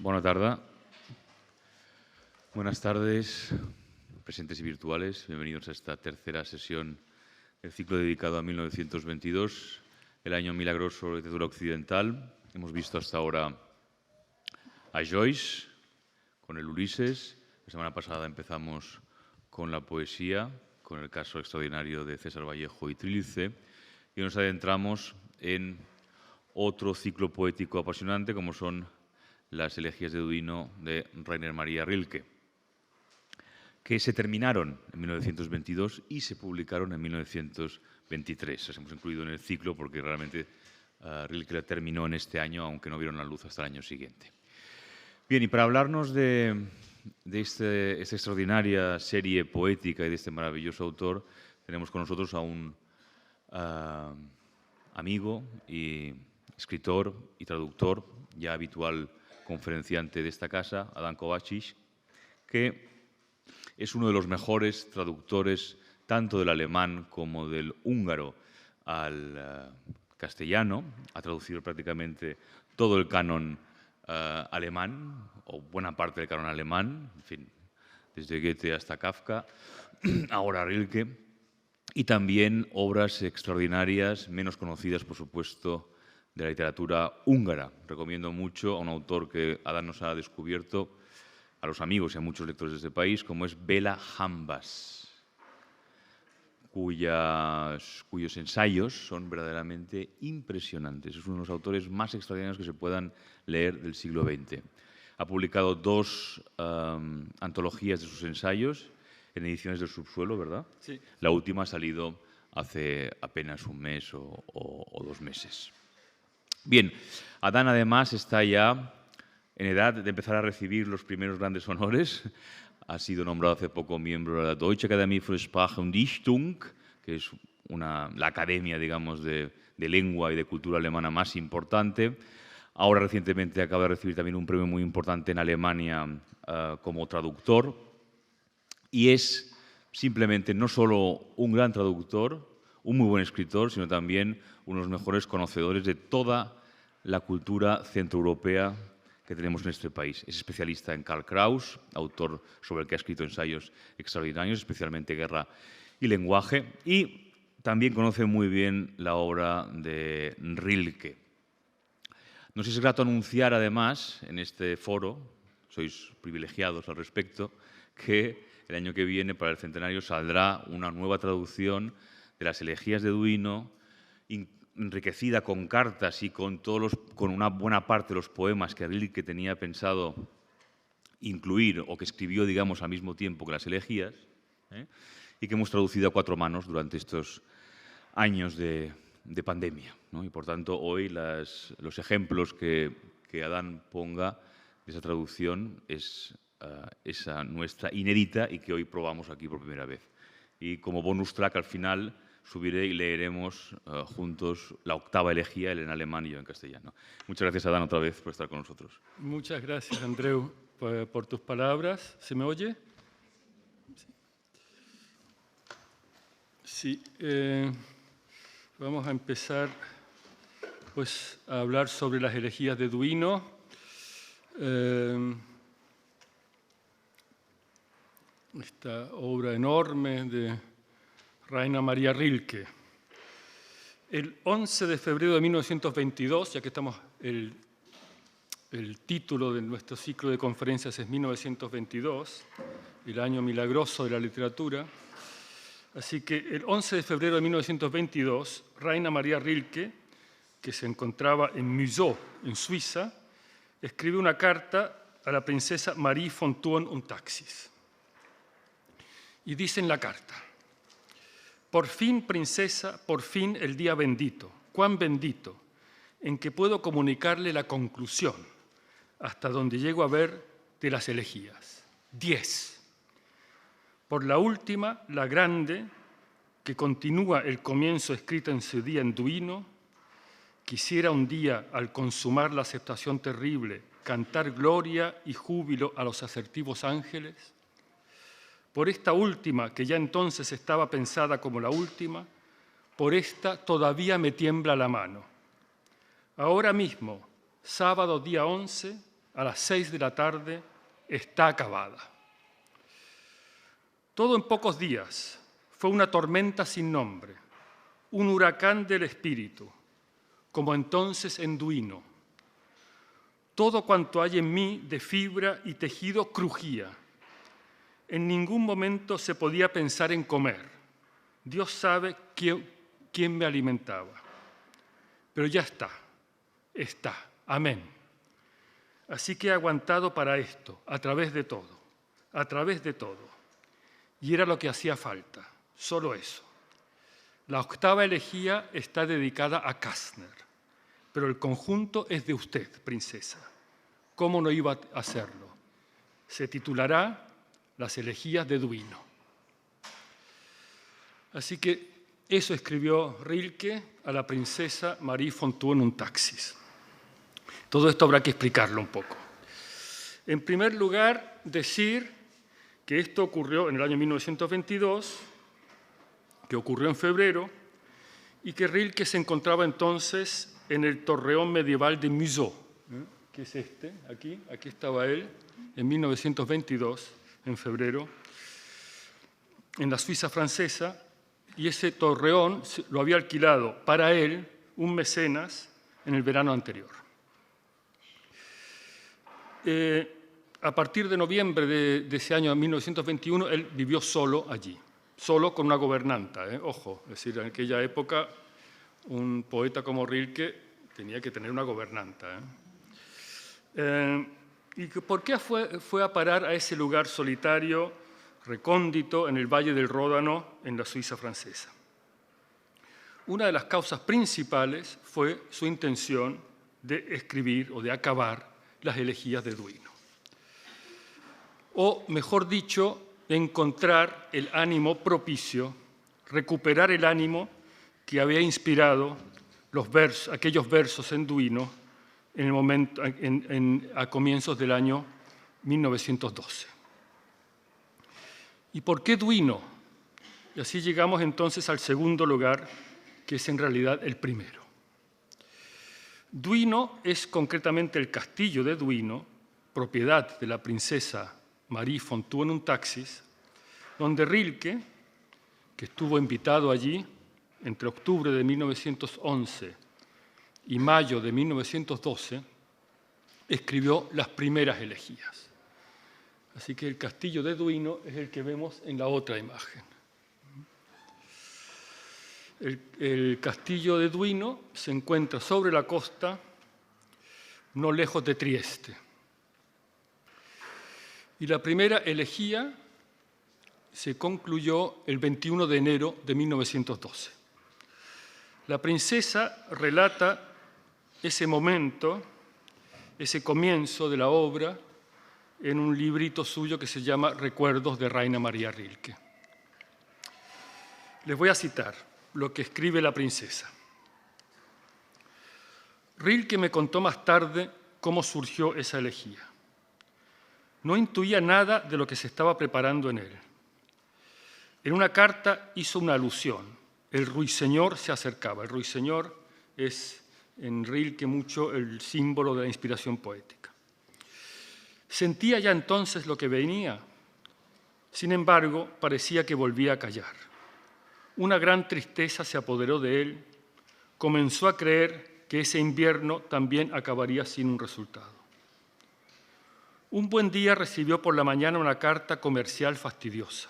Bona tarda. Buenas tardes, presentes y virtuales. Bienvenidos a esta tercera sesión del ciclo dedicado a 1922, el año milagroso de la literatura occidental. Hemos visto hasta ahora a Joyce con el Ulises. La semana pasada empezamos con la poesía, con el caso extraordinario de César Vallejo y Trilce. Y nos adentramos en otro ciclo poético apasionante, como son las elegías de Duino de Rainer Maria Rilke, que se terminaron en 1922 y se publicaron en 1923. Las hemos incluido en el ciclo porque realmente Rilke la terminó en este año, aunque no vieron la luz hasta el año siguiente. Bien, y para hablarnos de esta extraordinaria serie poética y de este maravilloso autor, tenemos con nosotros a un amigo y escritor y traductor, ya habitual conferenciante de esta casa, Adán Kovács, que es uno de los mejores traductores tanto del alemán como del húngaro al castellano. Ha traducido prácticamente todo el canon alemán, o buena parte del canon alemán, en fin, desde Goethe hasta Kafka, ahora Rilke, y también obras extraordinarias, menos conocidas, por supuesto, de la literatura húngara. Recomiendo mucho a un autor que Adán nos ha descubierto, a los amigos y a muchos lectores de este país, como es Béla Hambas, cuyos ensayos son verdaderamente impresionantes. Es uno de los autores más extraordinarios que se puedan leer del siglo XX. Ha publicado 2 antologías de sus ensayos en ediciones del Subsuelo, ¿verdad? Sí. La última ha salido hace apenas un mes o 2 meses. Bien, Adán además está ya en edad de empezar a recibir los primeros grandes honores. Ha sido nombrado hace poco miembro de la Deutsche Akademie für Sprache und Dichtung, que es la academia, digamos, de lengua y de cultura alemana más importante. Ahora recientemente acaba de recibir también un premio muy importante en Alemania como traductor. Y es simplemente no solo un gran traductor, un muy buen escritor, sino también uno de los mejores conocedores de toda la cultura centroeuropea que tenemos en este país. Es especialista en Karl Kraus, autor sobre el que ha escrito ensayos extraordinarios, especialmente Guerra y Lenguaje, y también conoce muy bien la obra de Rilke. Nos es grato anunciar, además, en este foro, sois privilegiados al respecto, que el año que viene, para el centenario, saldrá una nueva traducción de las elegías de Duino, enriquecida con cartas y con una buena parte de los poemas que Rilke tenía pensado incluir o que escribió, digamos, al mismo tiempo que las elegías, y que hemos traducido a 4 manos durante estos años de pandemia, ¿no? Y por tanto, hoy los ejemplos que Adán ponga de esa traducción es esa nuestra inédita y que hoy probamos aquí por primera vez. Y como bonus track al final subiré y leeremos juntos la 8ª elegía, él en alemán y yo en castellano. Muchas gracias, Adán, otra vez por estar con nosotros. Muchas gracias, Andreu, por tus palabras. ¿Se me oye? Sí. Vamos a empezar pues, a hablar sobre las elegías de Duino. Esta obra enorme de Rainer Maria Rilke. El 11 de febrero de 1922, ya que estamos el título de nuestro ciclo de conferencias es 1922, el año milagroso de la literatura. Así que el 11 de febrero de 1922, Rainer Maria Rilke, que se encontraba en Museau, en Suiza, escribe una carta a la princesa Marie von Thurn und Taxis. Y dice en la carta: por fin, princesa, por fin el día bendito, cuán bendito, en que puedo comunicarle la conclusión, hasta donde llego a ver, de las elegías. 10. Por la última, la grande, que continúa el comienzo escrito en su día en Duino, quisiera un día, al consumar la aceptación terrible, cantar gloria y júbilo a los asertivos ángeles. Por esta última, que ya entonces estaba pensada como la última, por esta todavía me tiembla la mano. Ahora mismo, sábado día 11, a las 6 de la tarde, está acabada. Todo en pocos días. Fue una tormenta sin nombre, un huracán del espíritu, como entonces en Duino. Todo cuanto hay en mí de fibra y tejido crujía. En ningún momento se podía pensar en comer. Dios sabe quién me alimentaba. Pero ya está. Amén. Así que he aguantado para esto, a través de todo. Y era lo que hacía falta, solo eso. La octava elegía está dedicada a Kastner, pero el conjunto es de usted, princesa. ¿Cómo no iba a hacerlo? Se titulará Las elegías de Duino. Así que eso escribió Rilke a la princesa Marie Fontour en un taxis. Todo esto habrá que explicarlo un poco. En primer lugar, decir que esto ocurrió en el año 1922, que ocurrió en febrero, y que Rilke se encontraba entonces en el torreón medieval de Museau, que es este, aquí estaba él, en 1922, en febrero, en la Suiza francesa, y ese torreón lo había alquilado para él un mecenas en el verano anterior. A partir de noviembre de ese año 1921, él vivió solo allí, solo con una gobernanta, ojo, es decir, en aquella época un poeta como Rilke tenía que tener una gobernanta. ¿Y por qué fue a parar a ese lugar solitario, recóndito, en el Valle del Ródano, en la Suiza francesa? Una de las causas principales fue su intención de escribir o de acabar las elegías de Duino. O, mejor dicho, encontrar el ánimo propicio, recuperar el ánimo que había inspirado aquellos versos en Duino en el momento, a comienzos del año 1912. ¿Y por qué Duino? Y así llegamos entonces al segundo lugar, que es en realidad el primero. Duino es concretamente el castillo de Duino, propiedad de la princesa Marie Fontour en un taxis, donde Rilke, que estuvo invitado allí entre octubre de 1911 y mayo de 1912, escribió las primeras elegías. Así que el castillo de Duino es el que vemos en la otra imagen. El castillo de Duino se encuentra sobre la costa, no lejos de Trieste. Y la primera elegía se concluyó el 21 de enero de 1912. La princesa relata ese momento, ese comienzo de la obra, en un librito suyo que se llama Recuerdos de Rainer Maria Rilke. Les voy a citar lo que escribe la princesa. Rilke me contó más tarde cómo surgió esa elegía. No intuía nada de lo que se estaba preparando en él. En una carta hizo una alusión. El ruiseñor se acercaba. El ruiseñor es en Rilke mucho el símbolo de la inspiración poética. Sentía ya entonces lo que venía. Sin embargo, parecía que volvía a callar. Una gran tristeza se apoderó de él. Comenzó a creer que ese invierno también acabaría sin un resultado. Un buen día recibió por la mañana una carta comercial fastidiosa.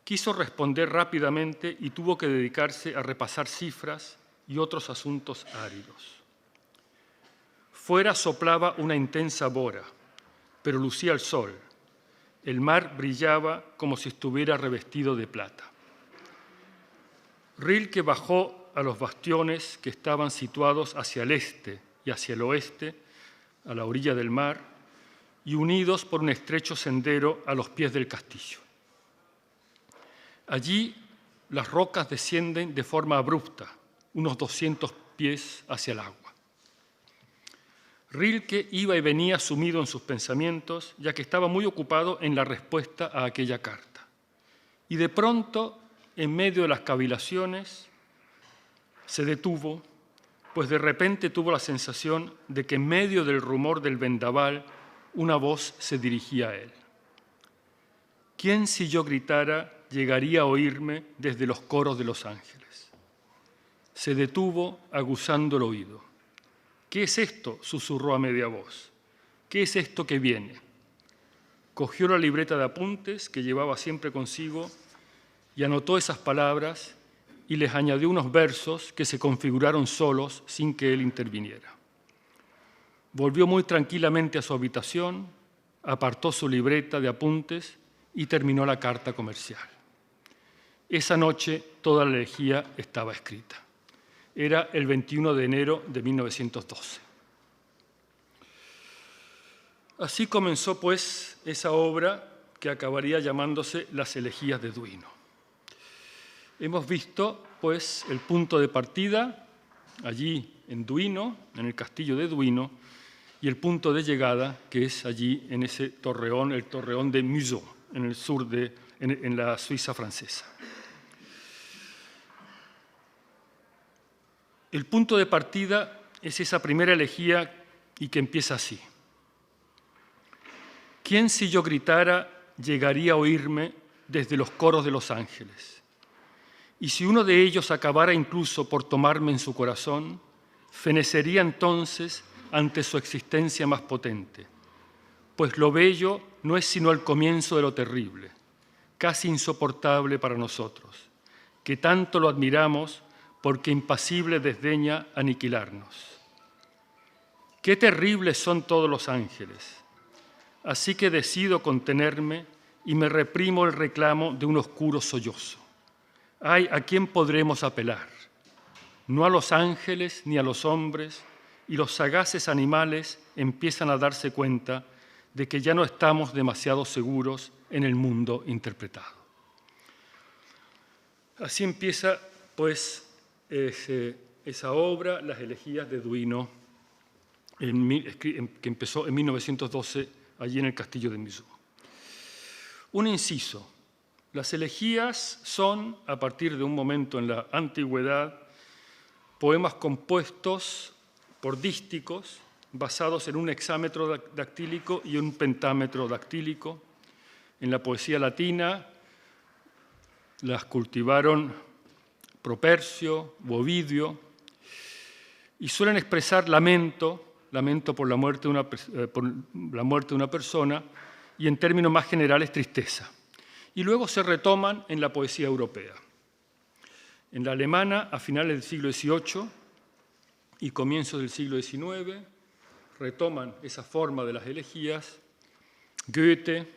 Quiso responder rápidamente y tuvo que dedicarse a repasar cifras y otros asuntos áridos. Fuera soplaba una intensa bora, pero lucía el sol. El mar brillaba como si estuviera revestido de plata. Rilke bajó a los bastiones que estaban situados hacia el este y hacia el oeste, a la orilla del mar, y unidos por un estrecho sendero a los pies del castillo. Allí las rocas descienden de forma abrupta, unos 200 pies hacia el agua. Rilke iba y venía sumido en sus pensamientos, ya que estaba muy ocupado en la respuesta a aquella carta. Y de pronto, en medio de las cavilaciones, se detuvo, pues de repente tuvo la sensación de que en medio del rumor del vendaval una voz se dirigía a él. ¿Quién, si yo gritara, llegaría a oírme desde los coros de los ángeles? Se detuvo aguzando el oído. ¿Qué es esto?, susurró a media voz. ¿Qué es esto que viene? Cogió la libreta de apuntes que llevaba siempre consigo y anotó esas palabras y les añadió unos versos que se configuraron solos sin que él interviniera. Volvió muy tranquilamente a su habitación, apartó su libreta de apuntes y terminó la carta comercial. Esa noche toda la elegía estaba escrita. Era el 21 de enero de 1912. Así comenzó, pues, esa obra que acabaría llamándose Las Elegías de Duino. Hemos visto, pues, el punto de partida, allí en Duino, en el castillo de Duino, y el punto de llegada, que es allí en ese torreón, el torreón de Museau, en el sur en la Suiza francesa. El punto de partida es esa primera elegía y que empieza así. ¿Quién, si yo gritara, llegaría a oírme desde los coros de los ángeles? Y si uno de ellos acabara incluso por tomarme en su corazón, fenecería entonces ante su existencia más potente, pues lo bello no es sino el comienzo de lo terrible, casi insoportable para nosotros, que tanto lo admiramos porque impasible desdeña aniquilarnos. Qué terribles son todos los ángeles, así que decido contenerme y me reprimo el reclamo de un oscuro sollozo. Ay, ¿a quién podremos apelar? No a los ángeles ni a los hombres, y los sagaces animales empiezan a darse cuenta de que ya no estamos demasiado seguros en el mundo interpretado. Así empieza, pues, esa obra, Las Elegías de Duino, que empezó en 1912, allí en el castillo de Museau. Un inciso. Las elegías son, a partir de un momento en la antigüedad, poemas compuestos por dísticos basados en un hexámetro dactílico y un pentámetro dactílico. En la poesía latina las cultivaron Propercio, Ovidio, y suelen expresar lamento por la muerte de una persona y, en términos más generales, tristeza. Y luego se retoman en la poesía europea. En la alemana, a finales del siglo XVIII y comienzos del siglo XIX, retoman esa forma de las elegías Goethe,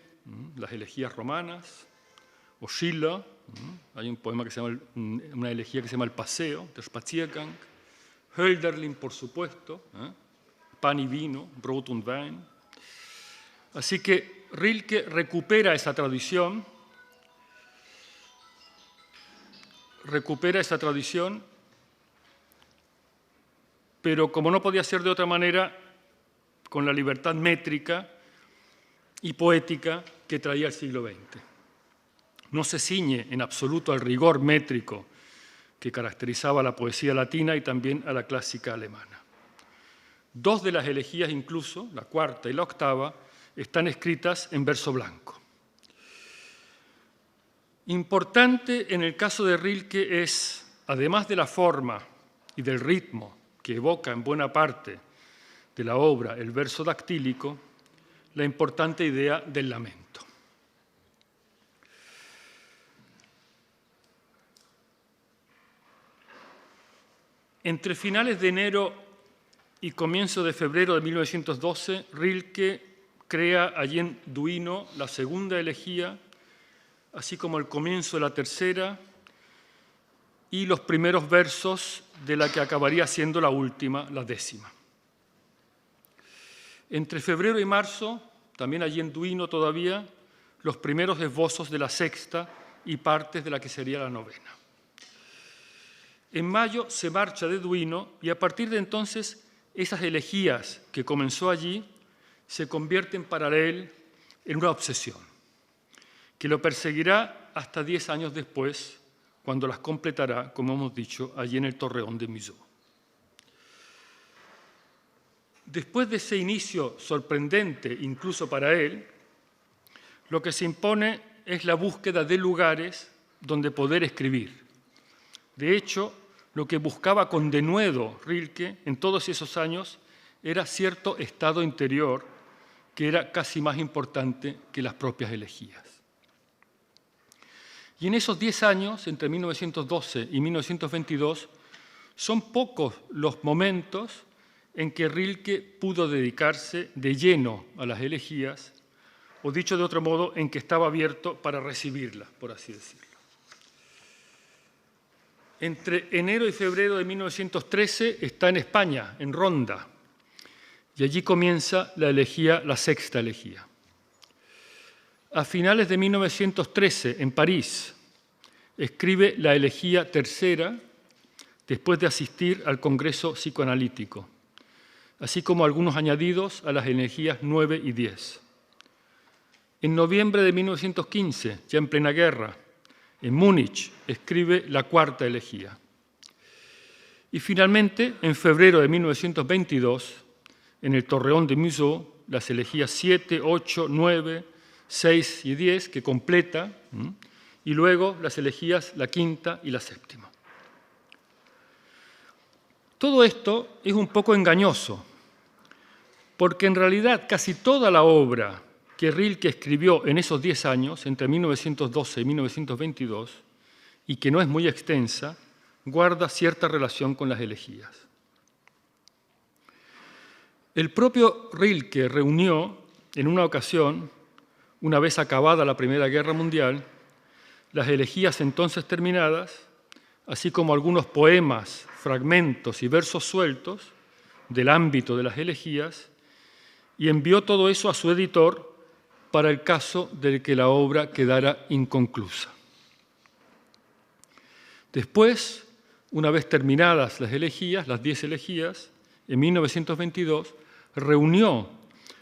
las elegías romanas, o Schiller, hay un poema que se llama, una elegía que se llama El Paseo, Der Spaziergang, Hölderlin, por supuesto, Pan y vino, Brot und Wein. Así que Rilke recupera esa tradición, pero como no podía ser de otra manera, con la libertad métrica y poética que traía el siglo XX. No se ciñe en absoluto al rigor métrico que caracterizaba a la poesía latina y también a la clásica alemana. Dos de las elegías incluso, la cuarta y la octava, están escritas en verso blanco. Importante en el caso de Rilke es, además de la forma y del ritmo que evoca en buena parte de la obra el verso dactílico, la importante idea del lamento. Entre finales de enero y comienzo de febrero de 1912, Rilke crea allí en Duino la segunda elegía, así como el comienzo de la tercera y los primeros versos de la que acabaría siendo la última, la décima. Entre febrero y marzo, también allí en Duino todavía, los primeros esbozos de la sexta y partes de la que sería la novena. En mayo se marcha de Duino y a partir de entonces esas elegías que comenzó allí se convierten para él en una obsesión, que lo perseguirá hasta 10 años después, cuando las completará, como hemos dicho, allí en el torreón de Museau. Después de ese inicio sorprendente, incluso para él, lo que se impone es la búsqueda de lugares donde poder escribir. De hecho, lo que buscaba con denuedo Rilke en todos esos años era cierto estado interior que era casi más importante que las propias elegías. Y en esos 10 años, entre 1912 y 1922, son pocos los momentos en que Rilke pudo dedicarse de lleno a las elegías, o dicho de otro modo, en que estaba abierto para recibirlas, por así decirlo. Entre enero y febrero de 1913 está en España, en Ronda, y allí comienza la sexta elegía. A finales de 1913, en París, escribe la elegía tercera, después de asistir al Congreso Psicoanalítico, así como algunos añadidos a las elegías 9 y 10. En noviembre de 1915, ya en plena guerra, en Múnich, escribe la cuarta elegía. Y finalmente, en febrero de 1922, en el Torreón de Museau, las elegías 7, 8, 9, 6 y 10, que completa, y luego las elegías la quinta y la séptima. Todo esto es un poco engañoso, porque en realidad casi toda la obra que Rilke escribió en esos 10 años, entre 1912 y 1922, y que no es muy extensa, guarda cierta relación con las elegías. El propio Rilke reunió en una ocasión, una vez acabada la Primera Guerra Mundial, las elegías entonces terminadas, así como algunos poemas, fragmentos y versos sueltos del ámbito de las elegías, y envió todo eso a su editor para el caso de que la obra quedara inconclusa. Después, una vez terminadas las elegías, las 10 elegías, en 1922, reunió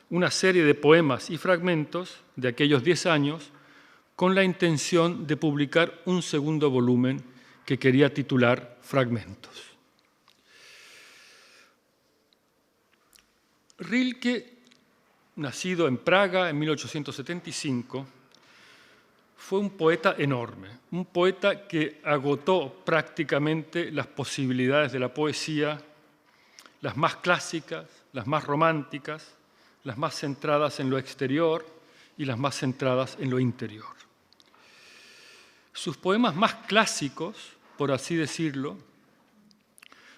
una serie de poemas y fragmentos de aquellos 10 años con la intención de publicar un segundo volumen que quería titular Fragmentos. Rilke, nacido en Praga en 1875, fue un poeta enorme, un poeta que agotó prácticamente las posibilidades de la poesía, las más clásicas, las más románticas, las más centradas en lo exterior y las más centradas en lo interior. Sus poemas más clásicos, por así decirlo,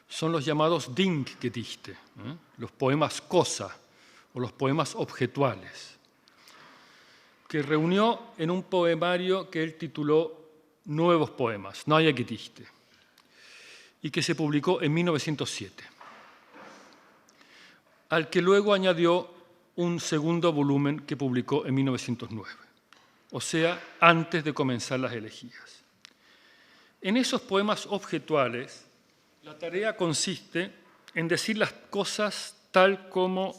son los llamados Dinggedichte, los poemas cosa o los poemas objetuales, que reunió en un poemario que él tituló Nuevos Poemas, Neue Gedichte, y que se publicó en 1907, al que luego añadió un segundo volumen que publicó en 1909, o sea, antes de comenzar las elegías. En esos poemas objetuales, la tarea consiste en decir las cosas tal como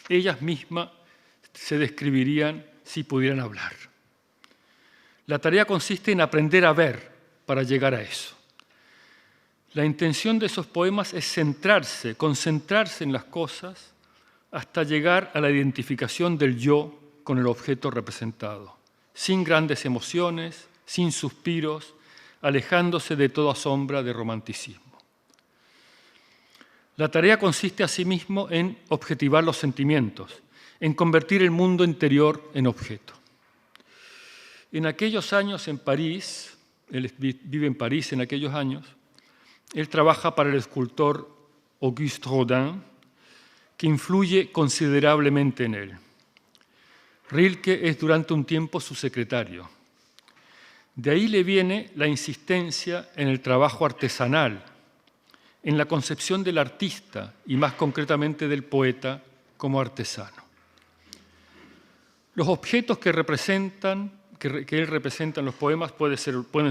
ellas mismas se describirían si pudieran hablar. La tarea consiste en aprender a ver para llegar a eso. La intención de esos poemas es centrarse, concentrarse en las cosas hasta llegar a la identificación del yo con el objeto representado, sin grandes emociones, sin suspiros, alejándose de toda sombra de romanticismo. La tarea consiste asimismo en objetivar los sentimientos, en convertir el mundo interior en objeto. En aquellos años en París, él vive en París en aquellos años, él trabaja para el escultor Auguste Rodin, que influye considerablemente en él. Rilke es durante un tiempo su secretario. De ahí le viene la insistencia en el trabajo artesanal, en la concepción del artista y más concretamente del poeta como artesano. Los objetos que él representa en los poemas pueden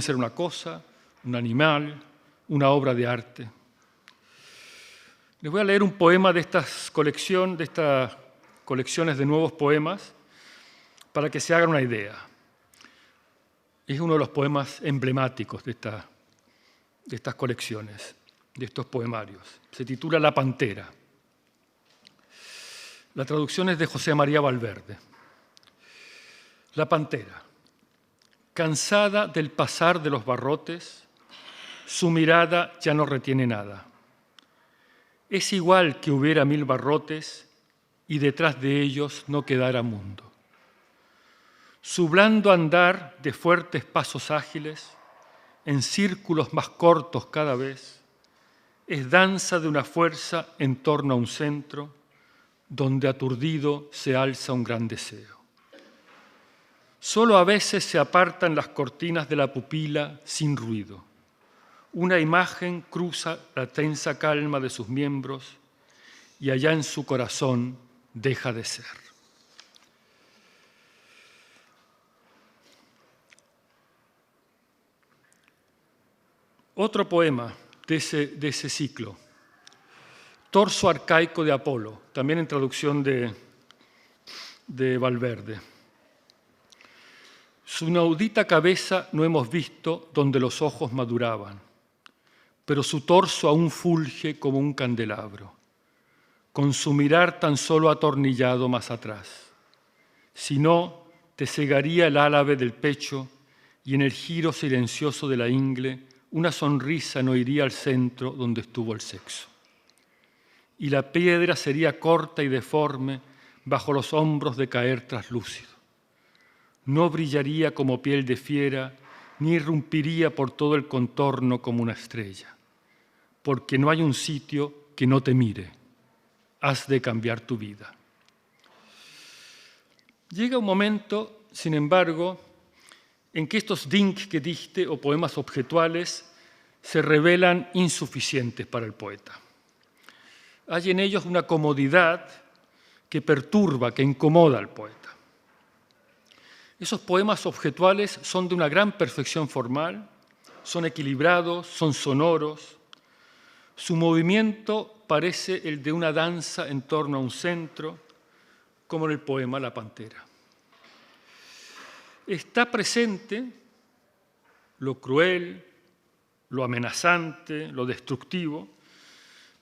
ser una cosa, un animal, una obra de arte. Les voy a leer un poema de estas colecciones de nuevos poemas para que se hagan una idea. Es uno de los poemas emblemáticos de estas colecciones, de estos poemarios. Se titula La Pantera. La traducción es de José María Valverde. La pantera, cansada del pasar de los barrotes, su mirada ya no retiene nada. Es igual que hubiera 1000 barrotes y detrás de ellos no quedara mundo. Su blando andar de fuertes pasos ágiles, en círculos más cortos cada vez, es danza de una fuerza en torno a un centro, donde aturdido se alza un gran deseo. Solo a veces se apartan las cortinas de la pupila sin ruido. Una imagen cruza la tensa calma de sus miembros y allá en su corazón deja de ser. Otro poema de ese ciclo, Torso arcaico de Apolo, también en traducción de Valverde. Su inaudita cabeza no hemos visto donde los ojos maduraban, pero su torso aún fulge como un candelabro, con su mirar tan solo atornillado más atrás. Si no, te cegaría el álave del pecho y en el giro silencioso de la ingle una sonrisa no iría al centro donde estuvo el sexo. Y la piedra sería corta y deforme bajo los hombros de caer traslúcido. No brillaría como piel de fiera, ni irrumpiría por todo el contorno como una estrella, porque no hay un sitio que no te mire. Has de cambiar tu vida. Llega un momento, sin embargo, en que estos Ding-Gedichte o poemas objetuales se revelan insuficientes para el poeta. Hay en ellos una comodidad que perturba, que incomoda al poeta. Esos poemas objetuales son de una gran perfección formal, son equilibrados, son sonoros. Su movimiento parece el de una danza en torno a un centro, como en el poema La Pantera. Está presente lo cruel, lo amenazante, lo destructivo,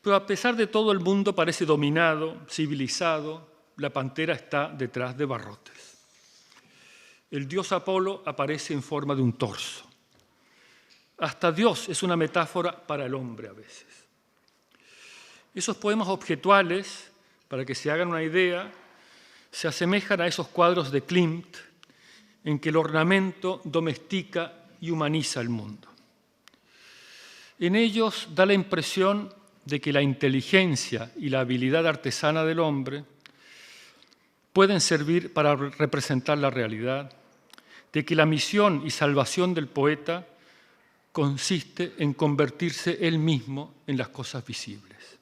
pero a pesar de todo el mundo parece dominado, civilizado. La pantera está detrás de barrotes. El dios Apolo aparece en forma de un torso. Hasta Dios es una metáfora para el hombre a veces. Esos poemas objetuales, para que se hagan una idea, se asemejan a esos cuadros de Klimt en que el ornamento domestica y humaniza el mundo. En ellos da la impresión de que la inteligencia y la habilidad artesana del hombre pueden servir para representar la realidad, de que la misión y salvación del poeta consiste en convertirse él mismo en las cosas visibles.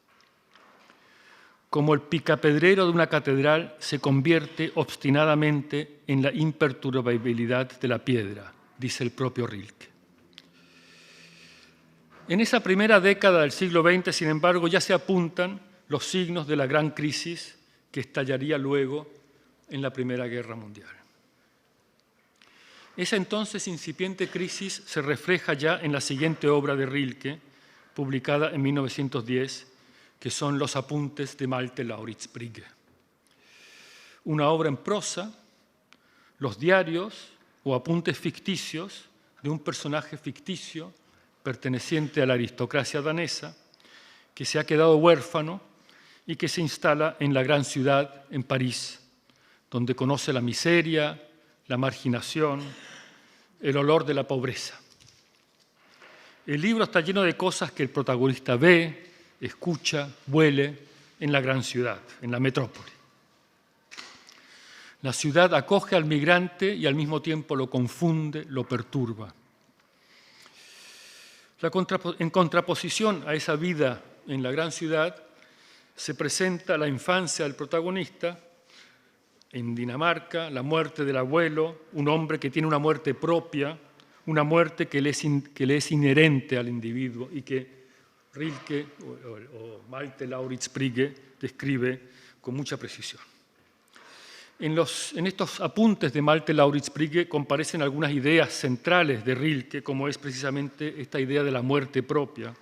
Como el picapedrero de una catedral se convierte obstinadamente en la imperturbabilidad de la piedra, dice el propio Rilke. En esa primera década del siglo XX, sin embargo, ya se apuntan los signos de la gran crisis que estallaría luego en la Primera Guerra Mundial. Esa entonces incipiente crisis se refleja ya en la siguiente obra de Rilke, publicada en 1910, que son Los apuntes de Malte Lauritz Brigge. Una obra en prosa, los diarios o apuntes ficticios de un personaje ficticio perteneciente a la aristocracia danesa, que se ha quedado huérfano y que se instala en la gran ciudad, en París, donde conoce la miseria, la marginación, el olor de la pobreza. El libro está lleno de cosas que el protagonista ve, escucha, huele en la gran ciudad, en la metrópoli. La ciudad acoge al migrante y al mismo tiempo lo confunde, lo perturba. En contraposición a esa vida en la gran ciudad, se presenta la infancia del protagonista en Dinamarca, la muerte del abuelo, un hombre que tiene una muerte propia, una muerte que le es inherente al individuo y que Rilke o Malte Lauritz Brigge describe con mucha precisión. En estos apuntes de Malte Lauritz Brigge comparecen algunas ideas centrales de Rilke, como es precisamente esta idea de la muerte propia,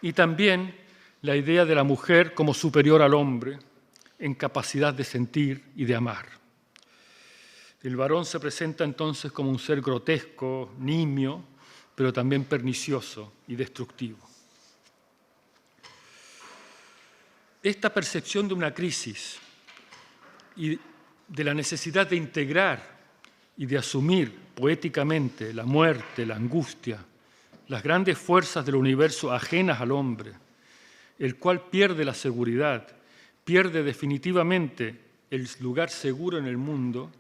y también la idea de la mujer como superior al hombre, en capacidad de sentir y de amar. El varón se presenta entonces como un ser grotesco, nimio, pero también pernicioso y destructivo. Esta percepción de una crisis y de la necesidad de integrar y de asumir poéticamente la muerte, la angustia, las grandes fuerzas del universo ajenas al hombre, el cual pierde la seguridad, pierde definitivamente el lugar seguro en el mundo,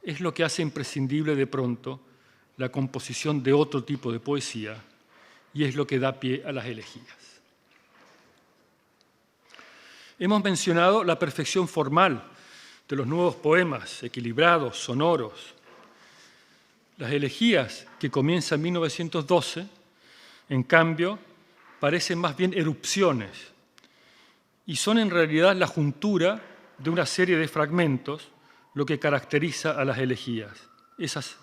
es lo que hace imprescindible de pronto la composición de otro tipo de poesía y es lo que da pie a las elegías. Hemos mencionado la perfección formal de los nuevos poemas, equilibrados, sonoros. Las elegías, que comienzan en 1912, en cambio, parecen más bien erupciones y son en realidad la juntura de una serie de fragmentos lo que caracteriza a las elegías, esas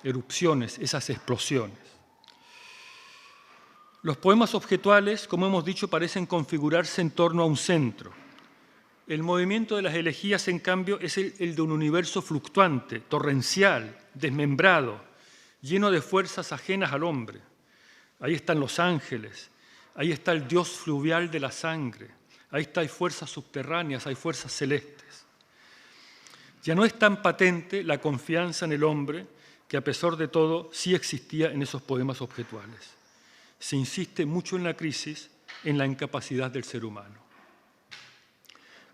erupciones, esas explosiones. Los poemas objetuales, como hemos dicho, parecen configurarse en torno a un centro. El movimiento de las elegías, en cambio, es el de un universo fluctuante, torrencial, desmembrado, lleno de fuerzas ajenas al hombre. Ahí están los ángeles, ahí está el dios fluvial de la sangre, ahí hay fuerzas subterráneas, hay fuerzas celestes. Ya no es tan patente la confianza en el hombre que, a pesar de todo, sí existía en esos poemas objetuales. Se insiste mucho en la crisis, en la incapacidad del ser humano.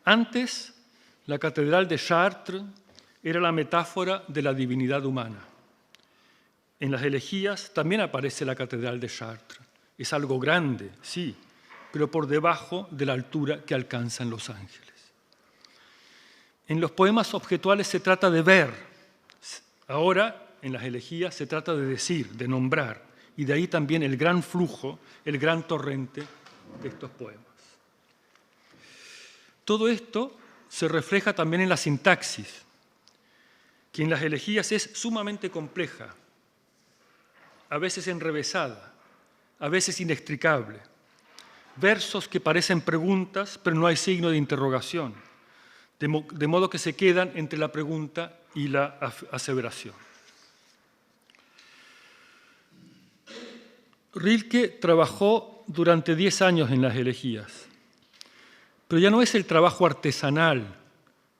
Antes, la catedral de Chartres era la metáfora de la divinidad humana. En las elegías también aparece la catedral de Chartres. Es algo grande, sí, pero por debajo de la altura que alcanzan los ángeles. En los poemas objetuales se trata de ver. Ahora, en las elegías, se trata de decir, de nombrar. Y de ahí también el gran flujo, el gran torrente de estos poemas. Todo esto se refleja también en la sintaxis, que en las elegías es sumamente compleja, a veces enrevesada, a veces inextricable. Versos que parecen preguntas, pero no hay signo de interrogación, de modo que se quedan entre la pregunta y la aseveración. Rilke trabajó durante 10 años en las elegías, pero ya no es el trabajo artesanal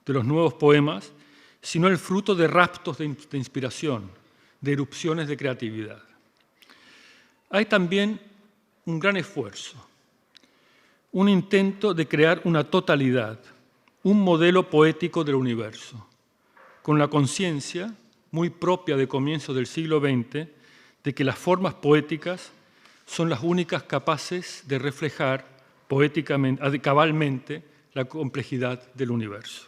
de los nuevos poemas, sino el fruto de raptos de inspiración, de erupciones de creatividad. Hay también un gran esfuerzo, un intento de crear una totalidad, un modelo poético del universo, con la conciencia, muy propia de comienzos del siglo XX, de que las formas poéticas son las únicas capaces de reflejar poéticamente, cabalmente, la complejidad del universo.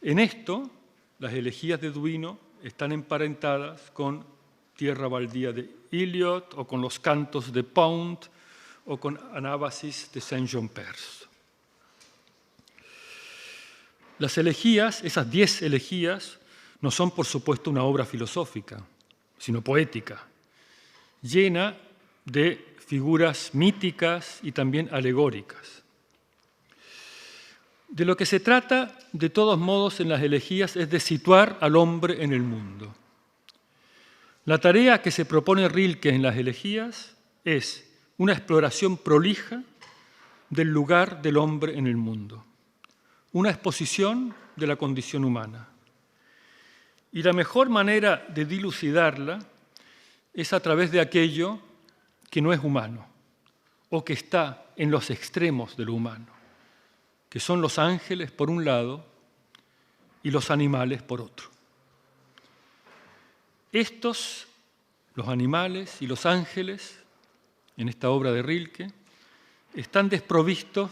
En esto, las elegías de Duino están emparentadas con Tierra baldía de Eliot, o con los cantos de Pound, o con Anábasis de Saint-Jean-Perse. Las elegías, esas 10 elegías, no son por supuesto una obra filosófica, sino poética, llena de figuras míticas y también alegóricas. De lo que se trata, de todos modos, en las elegías es de situar al hombre en el mundo. La tarea que se propone Rilke en las elegías es una exploración prolija del lugar del hombre en el mundo, una exposición de la condición humana. Y la mejor manera de dilucidarla es a través de aquello que no es humano o que está en los extremos de lo humano, que son los ángeles por un lado y los animales por otro. Estos, los animales y los ángeles, en esta obra de Rilke, están desprovistos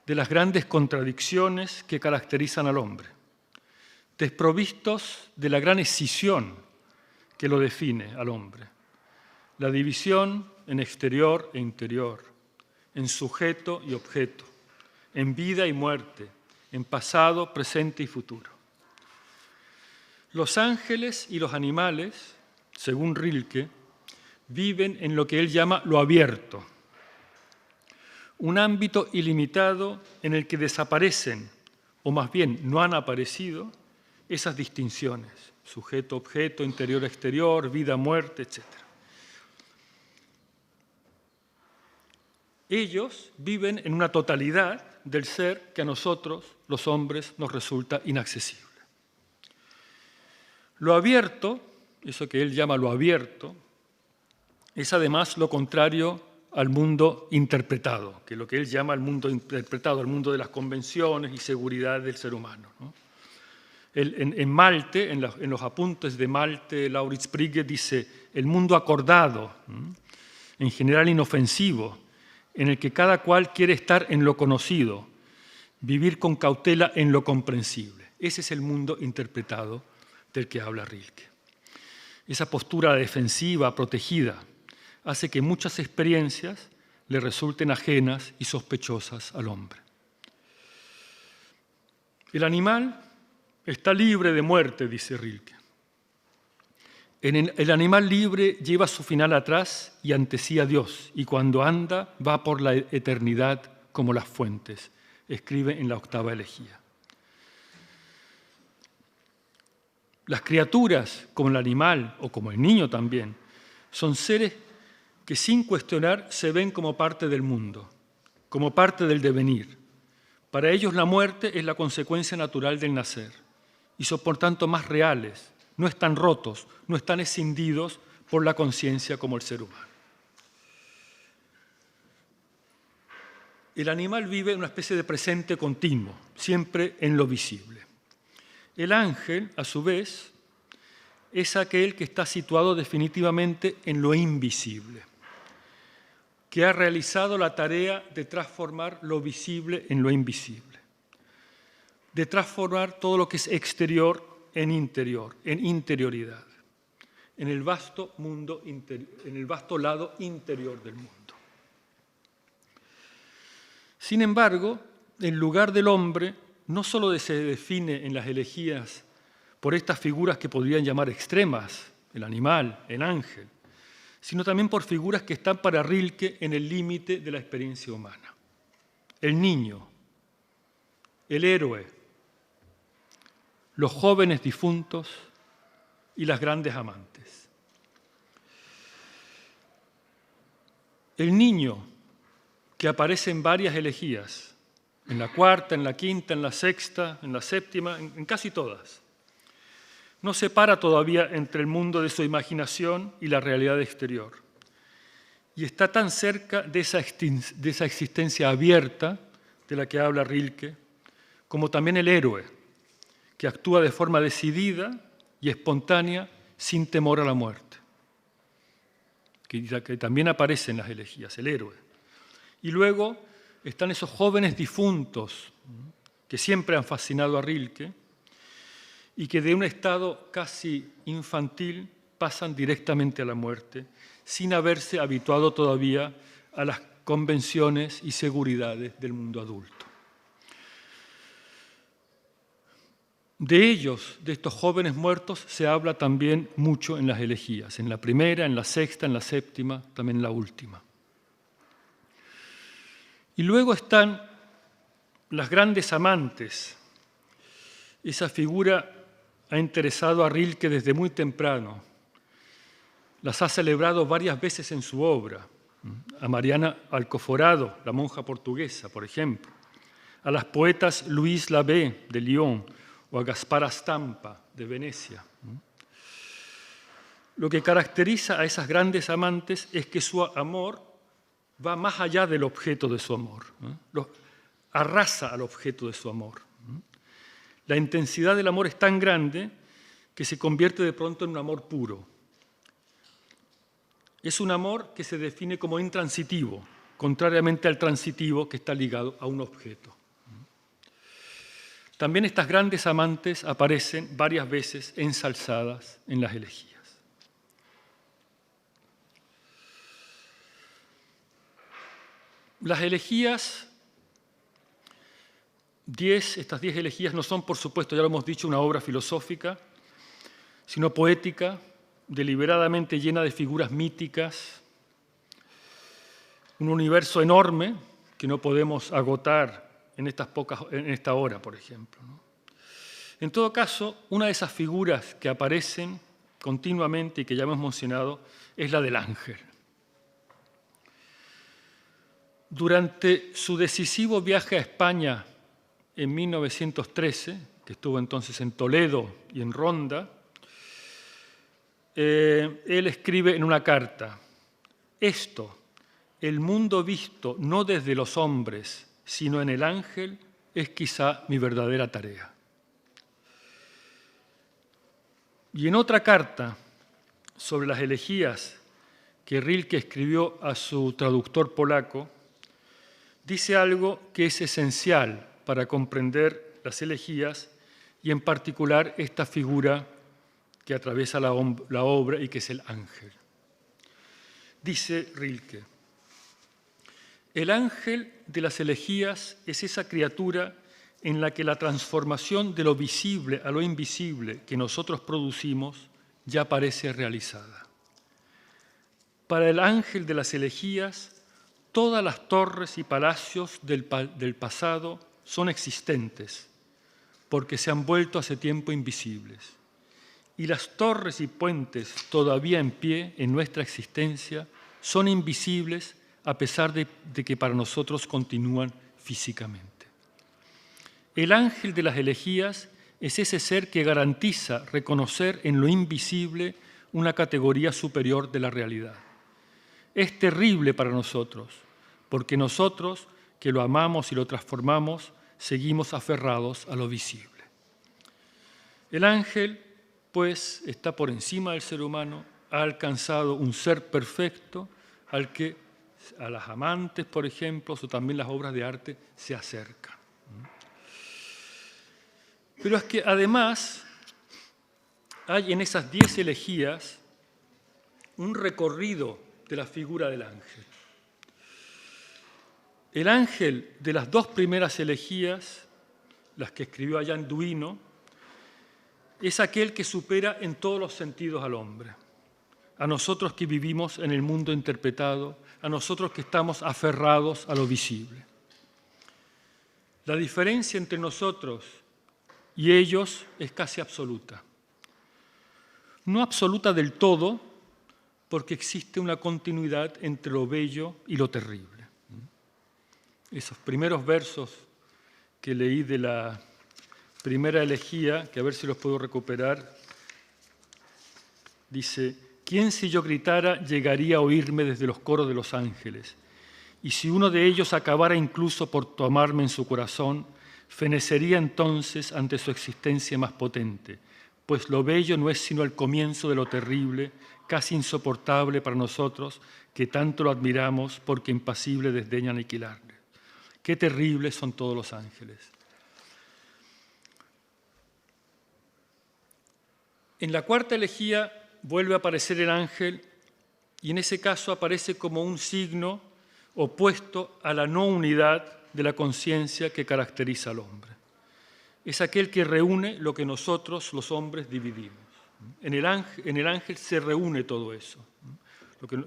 de las grandes contradicciones que caracterizan al hombre, desprovistos de la gran escisión que lo define al hombre, la división en exterior e interior, en sujeto y objeto, en vida y muerte, en pasado, presente y futuro. Los ángeles y los animales, según Rilke, viven en lo que él llama lo abierto, un ámbito ilimitado en el que desaparecen, o más bien no han aparecido, esas distinciones, sujeto-objeto, interior-exterior, vida-muerte, etc. Ellos viven en una totalidad del ser que a nosotros, los hombres, nos resulta inaccesible. Lo abierto, eso que él llama lo abierto, es además lo contrario al mundo interpretado, que es lo que él llama el mundo interpretado, el mundo de las convenciones y seguridad del ser humano, ¿no? En Malte, en los apuntes de Malte, Lauritz Brigge dice el mundo acordado, en general inofensivo, en el que cada cual quiere estar en lo conocido, vivir con cautela en lo comprensible. Ese es el mundo interpretado del que habla Rilke. Esa postura defensiva, protegida, hace que muchas experiencias le resulten ajenas y sospechosas al hombre. El animal está libre de muerte, dice Rilke. El animal libre lleva su final atrás y ante sí a Dios, y cuando anda va por la eternidad como las fuentes, escribe en la 8ª elegía. Las criaturas, como el animal o como el niño también, son seres que sin cuestionar se ven como parte del mundo, como parte del devenir. Para ellos la muerte es la consecuencia natural del nacer y son por tanto más reales, no están rotos, no están escindidos por la conciencia como el ser humano. El animal vive en una especie de presente continuo, siempre en lo visible. El ángel, a su vez, es aquel que está situado definitivamente en lo invisible, que ha realizado la tarea de transformar lo visible en lo invisible, de transformar todo lo que es exterior en interior, en interioridad, en el vasto mundo, en el vasto lado interior del mundo. Sin embargo, el lugar del hombre no solo se define en las elegías por estas figuras que podrían llamar extremas, el animal, el ángel, sino también por figuras que están para Rilke en el límite de la experiencia humana. El niño, el héroe, los jóvenes difuntos y las grandes amantes. El niño, que aparece en varias elegías, en la 4ª, en la 5ª, en la 6ª, en la 7ª, en casi todas. No separa todavía entre el mundo de su imaginación y la realidad exterior. Y está tan cerca de esa existencia abierta de la que habla Rilke, como también el héroe, que actúa de forma decidida y espontánea sin temor a la muerte, que también aparece en las elegías, el héroe. Y luego están esos jóvenes difuntos que siempre han fascinado a Rilke y que de un estado casi infantil pasan directamente a la muerte sin haberse habituado todavía a las convenciones y seguridades del mundo adulto. De ellos, de estos jóvenes muertos, se habla también mucho en las elegías, en la 1ª, en la 6ª, en la 7ª, también en la última. Y luego están las grandes amantes. Esa figura ha interesado a Rilke desde muy temprano. Las ha celebrado varias veces en su obra. A Mariana Alcoforado, la monja portuguesa, por ejemplo. A las poetas Louise Labé, de Lyon, o a Gaspara Stampa, de Venecia. Lo que caracteriza a esas grandes amantes es que su amor va más allá del objeto de su amor, arrasa al objeto de su amor. La intensidad del amor es tan grande que se convierte de pronto en un amor puro. Es un amor que se define como intransitivo, contrariamente al transitivo que está ligado a un objeto. También estas grandes amantes aparecen varias veces ensalzadas en las elegías. Las elegías, estas 10 elegías no son, por supuesto, ya lo hemos dicho, una obra filosófica, sino poética, deliberadamente llena de figuras míticas, un universo enorme que no podemos agotar en esta hora, por ejemplo, ¿no? En todo caso, una de esas figuras que aparecen continuamente y que ya hemos mencionado es la del ángel. Durante su decisivo viaje a España en 1913, que estuvo entonces en Toledo y en Ronda, él escribe en una carta: esto, el mundo visto no desde los hombres, sino en el ángel, es quizá mi verdadera tarea. Y en otra carta sobre las elegías que Rilke escribió a su traductor polaco, dice algo que es esencial para comprender las elegías y en particular esta figura que atraviesa la obra y que es el ángel. Dice Rilke: el ángel de las elegías es esa criatura en la que la transformación de lo visible a lo invisible que nosotros producimos ya parece realizada. Para el ángel de las elegías, todas las torres y palacios del pasado son existentes, porque se han vuelto hace tiempo invisibles. Y las torres y puentes todavía en pie en nuestra existencia son invisibles a pesar de que para nosotros continúan físicamente. El ángel de las elegías es ese ser que garantiza reconocer en lo invisible una categoría superior de la realidad. Es terrible para nosotros, porque nosotros, que lo amamos y lo transformamos, seguimos aferrados a lo visible. El ángel, pues, está por encima del ser humano, ha alcanzado un ser perfecto al que a las amantes, por ejemplo, o también las obras de arte se acercan. Pero es que además hay en esas 10 elegías un recorrido de la figura del ángel. El ángel de las 2 primeras elegías, las que escribió allá en Duino, es aquel que supera en todos los sentidos al hombre, a nosotros que vivimos en el mundo interpretado, a nosotros que estamos aferrados a lo visible. La diferencia entre nosotros y ellos es casi absoluta. No absoluta del todo, porque existe una continuidad entre lo bello y lo terrible. Esos primeros versos que leí de la primera elegía, que a ver si los puedo recuperar, dice: ¿quién si yo gritara llegaría a oírme desde los coros de los ángeles? Y si uno de ellos acabara incluso por tomarme en su corazón, fenecería entonces ante su existencia más potente, pues lo bello no es sino el comienzo de lo terrible, casi insoportable para nosotros, que tanto lo admiramos porque impasible desdeña aniquilarle. Qué terribles son todos los ángeles. En la cuarta elegía vuelve a aparecer el ángel y en ese caso aparece como un signo opuesto a la no unidad de la conciencia que caracteriza al hombre. Es aquel que reúne lo que nosotros, los hombres, dividimos. En el ángel se reúne todo eso.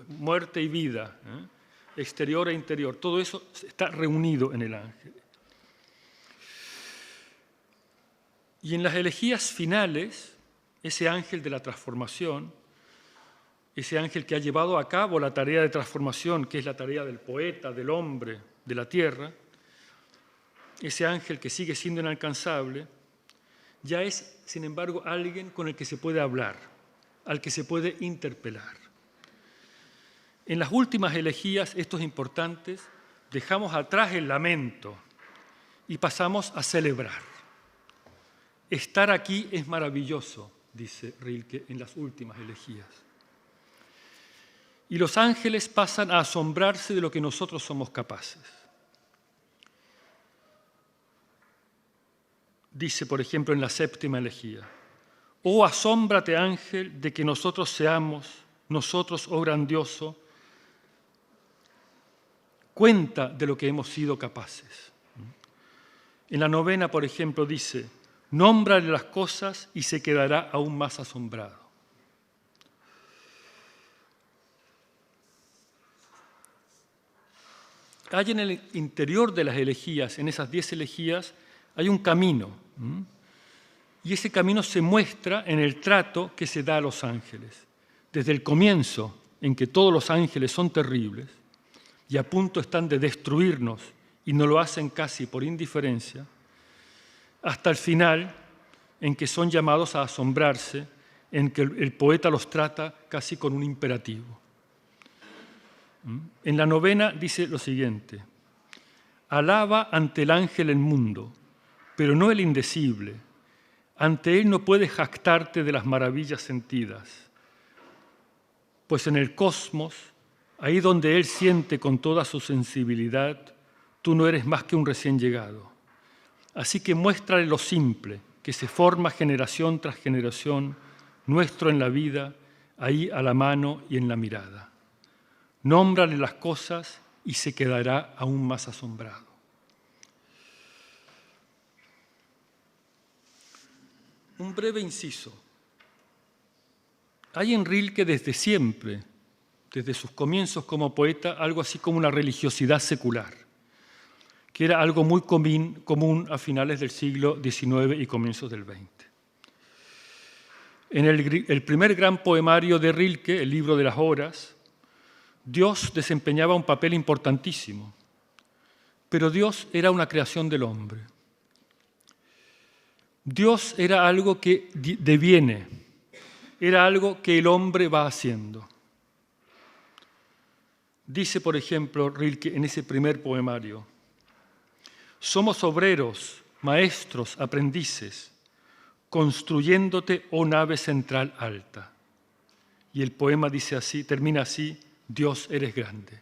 Muerte y vida, exterior e interior, todo eso está reunido en el ángel. Y en las elegías finales, ese ángel de la transformación, ese ángel que ha llevado a cabo la tarea de transformación, que es la tarea del poeta, del hombre, de la tierra, ese ángel que sigue siendo inalcanzable, ya es, sin embargo, alguien con el que se puede hablar, al que se puede interpelar. En las últimas elegías, estos importantes, dejamos atrás el lamento y pasamos a celebrar. Estar aquí es maravilloso, dice Rilke en las últimas elegías. Y los ángeles pasan a asombrarse de lo que nosotros somos capaces. Dice, por ejemplo, en la séptima elegía: oh, asómbrate, ángel, de que nosotros seamos, nosotros, oh grandioso, cuenta de lo que hemos sido capaces. En la novena, por ejemplo, dice: nómbrale las cosas y se quedará aún más asombrado. hay en el interior de las elegías, en esas 10 elegías, hay un camino. Y ese camino se muestra en el trato que se da a los ángeles. Desde el comienzo, en que todos los ángeles son terribles y a punto están de destruirnos y no lo hacen casi por indiferencia, hasta el final, en que son llamados a asombrarse, en que el poeta los trata casi con un imperativo. En la novena dice lo siguiente: alaba ante el ángel el mundo, pero no el indecible. Ante él no puedes jactarte de las maravillas sentidas, pues en el cosmos, ahí donde él siente con toda su sensibilidad, tú no eres más que un recién llegado. Así que muéstrale lo simple, que se forma generación tras generación, nuestro en la vida, ahí a la mano y en la mirada. Nómbrale las cosas y se quedará aún más asombrado. Un breve inciso. Hay en Rilke desde siempre, desde sus comienzos como poeta, algo así como una religiosidad secular, que era algo muy común a finales del siglo XIX y comienzos del XX. En el primer gran poemario de Rilke, el Libro de las Horas, Dios desempeñaba un papel importantísimo, pero Dios era una creación del hombre. Dios era algo que deviene, era algo que el hombre va haciendo. Dice, por ejemplo, Rilke en ese primer poemario: somos obreros, maestros, aprendices, construyéndote, oh nave central alta. Y el poema dice así, termina así: Dios, eres grande,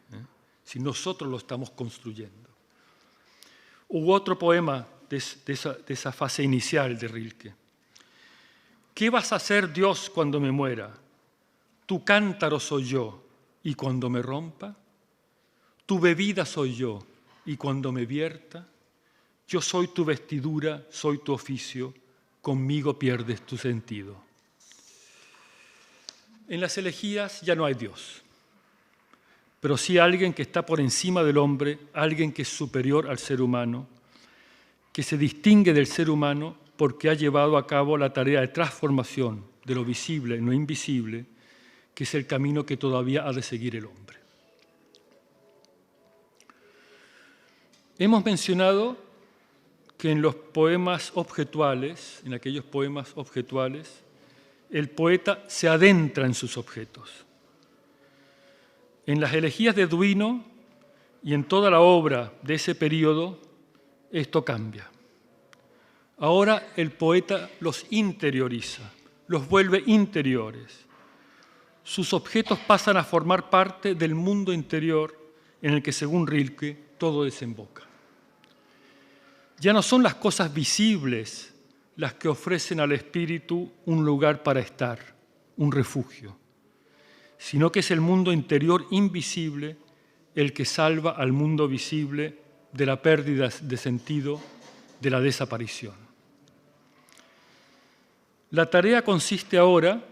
si nosotros lo estamos construyendo. Hubo otro poema de esa fase inicial de Rilke. ¿Qué vas a hacer, Dios, cuando me muera? Tu cántaro soy yo, y cuando me rompa, tu bebida soy yo, y cuando me vierta, yo soy tu vestidura, soy tu oficio, conmigo pierdes tu sentido. En las elegías ya no hay Dios, pero sí alguien que está por encima del hombre, alguien que es superior al ser humano, que se distingue del ser humano porque ha llevado a cabo la tarea de transformación de lo visible en lo invisible, que es el camino que todavía ha de seguir el hombre. Hemos mencionado que en los poemas objetuales, en aquellos poemas objetuales, el poeta se adentra en sus objetos. En las elegías de Duino y en toda la obra de ese periodo, esto cambia. Ahora el poeta los interioriza, los vuelve interiores. Sus objetos pasan a formar parte del mundo interior en el que, según Rilke, todo desemboca. Ya no son las cosas visibles las que ofrecen al espíritu un lugar para estar, un refugio, sino que es el mundo interior invisible el que salva al mundo visible de la pérdida de sentido, de la desaparición. La tarea consiste ahora,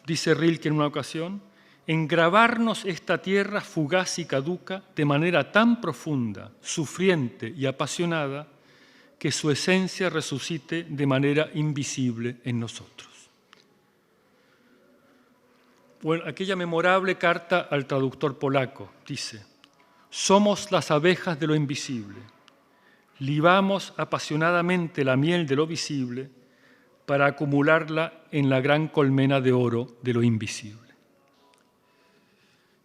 dice Rilke en una ocasión, en grabarnos esta tierra fugaz y caduca de manera tan profunda, sufriente y apasionada, que su esencia resucite de manera invisible en nosotros. Bueno, aquella memorable carta al traductor polaco dice: somos las abejas de lo invisible, libamos apasionadamente la miel de lo visible para acumularla en la gran colmena de oro de lo invisible.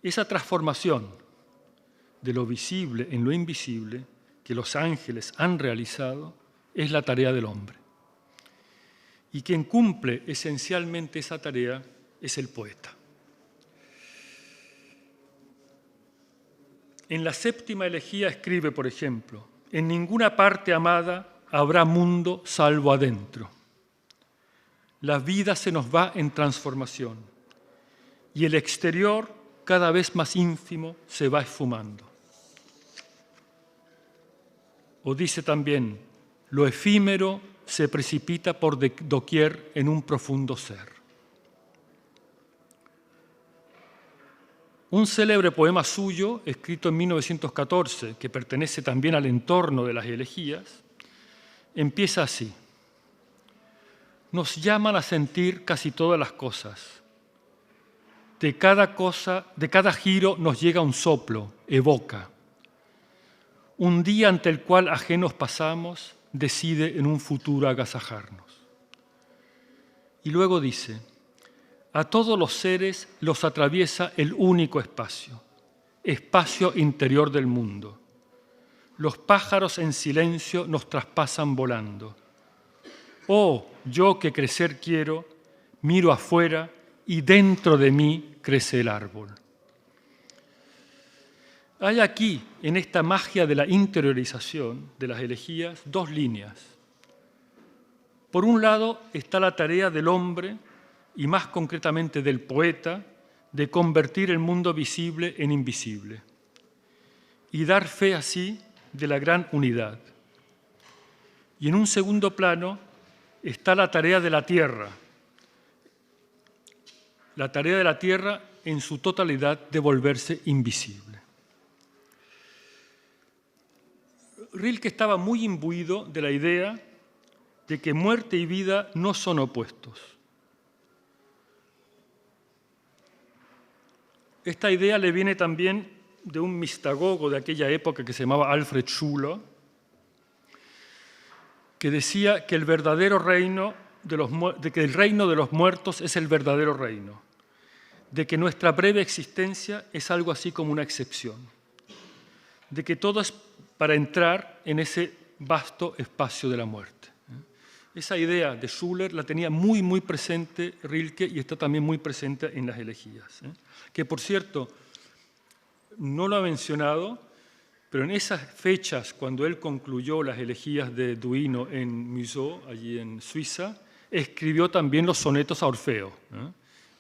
Esa transformación de lo visible en lo invisible que los ángeles han realizado es la tarea del hombre. Y quien cumple esencialmente esa tarea es el poeta. En la séptima elegía escribe, por ejemplo: en ninguna parte amada habrá mundo salvo adentro. La vida se nos va en transformación y el exterior, cada vez más ínfimo, se va esfumando. O dice también: lo efímero se precipita por doquier en un profundo ser. Un célebre poema suyo, escrito en 1914, que pertenece también al entorno de las elegías, empieza así. Nos llaman a sentir casi todas las cosas. De cada giro nos llega un soplo, evoca. Un día ante el cual ajenos pasamos, decide en un futuro agasajarnos. Y luego dice, a todos los seres los atraviesa el único espacio, espacio interior del mundo. Los pájaros en silencio nos traspasan volando. Oh, yo que crecer quiero, miro afuera y dentro de mí crece el árbol. Hay aquí, en esta magia de la interiorización de las elegías, dos líneas. Por un lado está la tarea del hombre, y más concretamente del poeta, de convertir el mundo visible en invisible y dar fe así de la gran unidad. Y en un segundo plano está la tarea de la tierra en su totalidad de volverse invisible. Rilke estaba muy imbuido de la idea de que muerte y vida no son opuestos. Esta idea le viene también de un mistagogo de aquella época que se llamaba Alfred Schuller, que decía que el reino de los muertos es el verdadero reino, de que nuestra breve existencia es algo así como una excepción, de que todo es para entrar en ese vasto espacio de la muerte. Esa idea de Schuller la tenía muy, muy presente Rilke y está también muy presente en las elegías. Que, por cierto, no lo ha mencionado, pero en esas fechas, cuando él concluyó las elegías de Duino en Museau, allí en Suiza, escribió también los sonetos a Orfeo.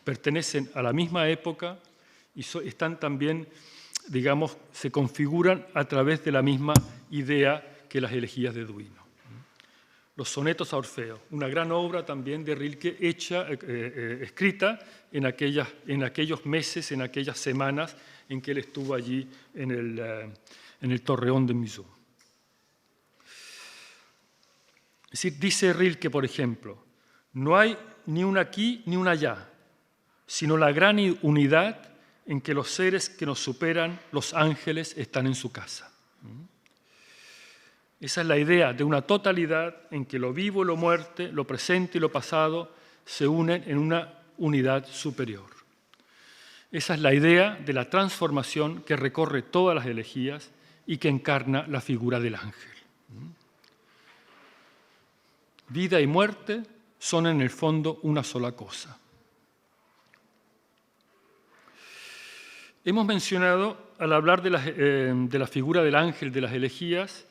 Pertenecen a la misma época y están también, digamos, se configuran a través de la misma idea que las elegías de Duino. Los sonetos a Orfeo, una gran obra también de Rilke escrita en aquellos meses, en aquellas semanas en que él estuvo allí en el Torreón de Museau. Es decir, dice Rilke, por ejemplo, no hay ni un aquí ni un allá, sino la gran unidad en que los seres que nos superan, los ángeles, están en su casa. Esa es la idea de una totalidad en que lo vivo y lo muerto, lo presente y lo pasado se unen en una unidad superior. Esa es la idea de la transformación que recorre todas las elegías y que encarna la figura del ángel. Vida y muerte son en el fondo una sola cosa. Hemos mencionado, al hablar de la figura del ángel de las elegías,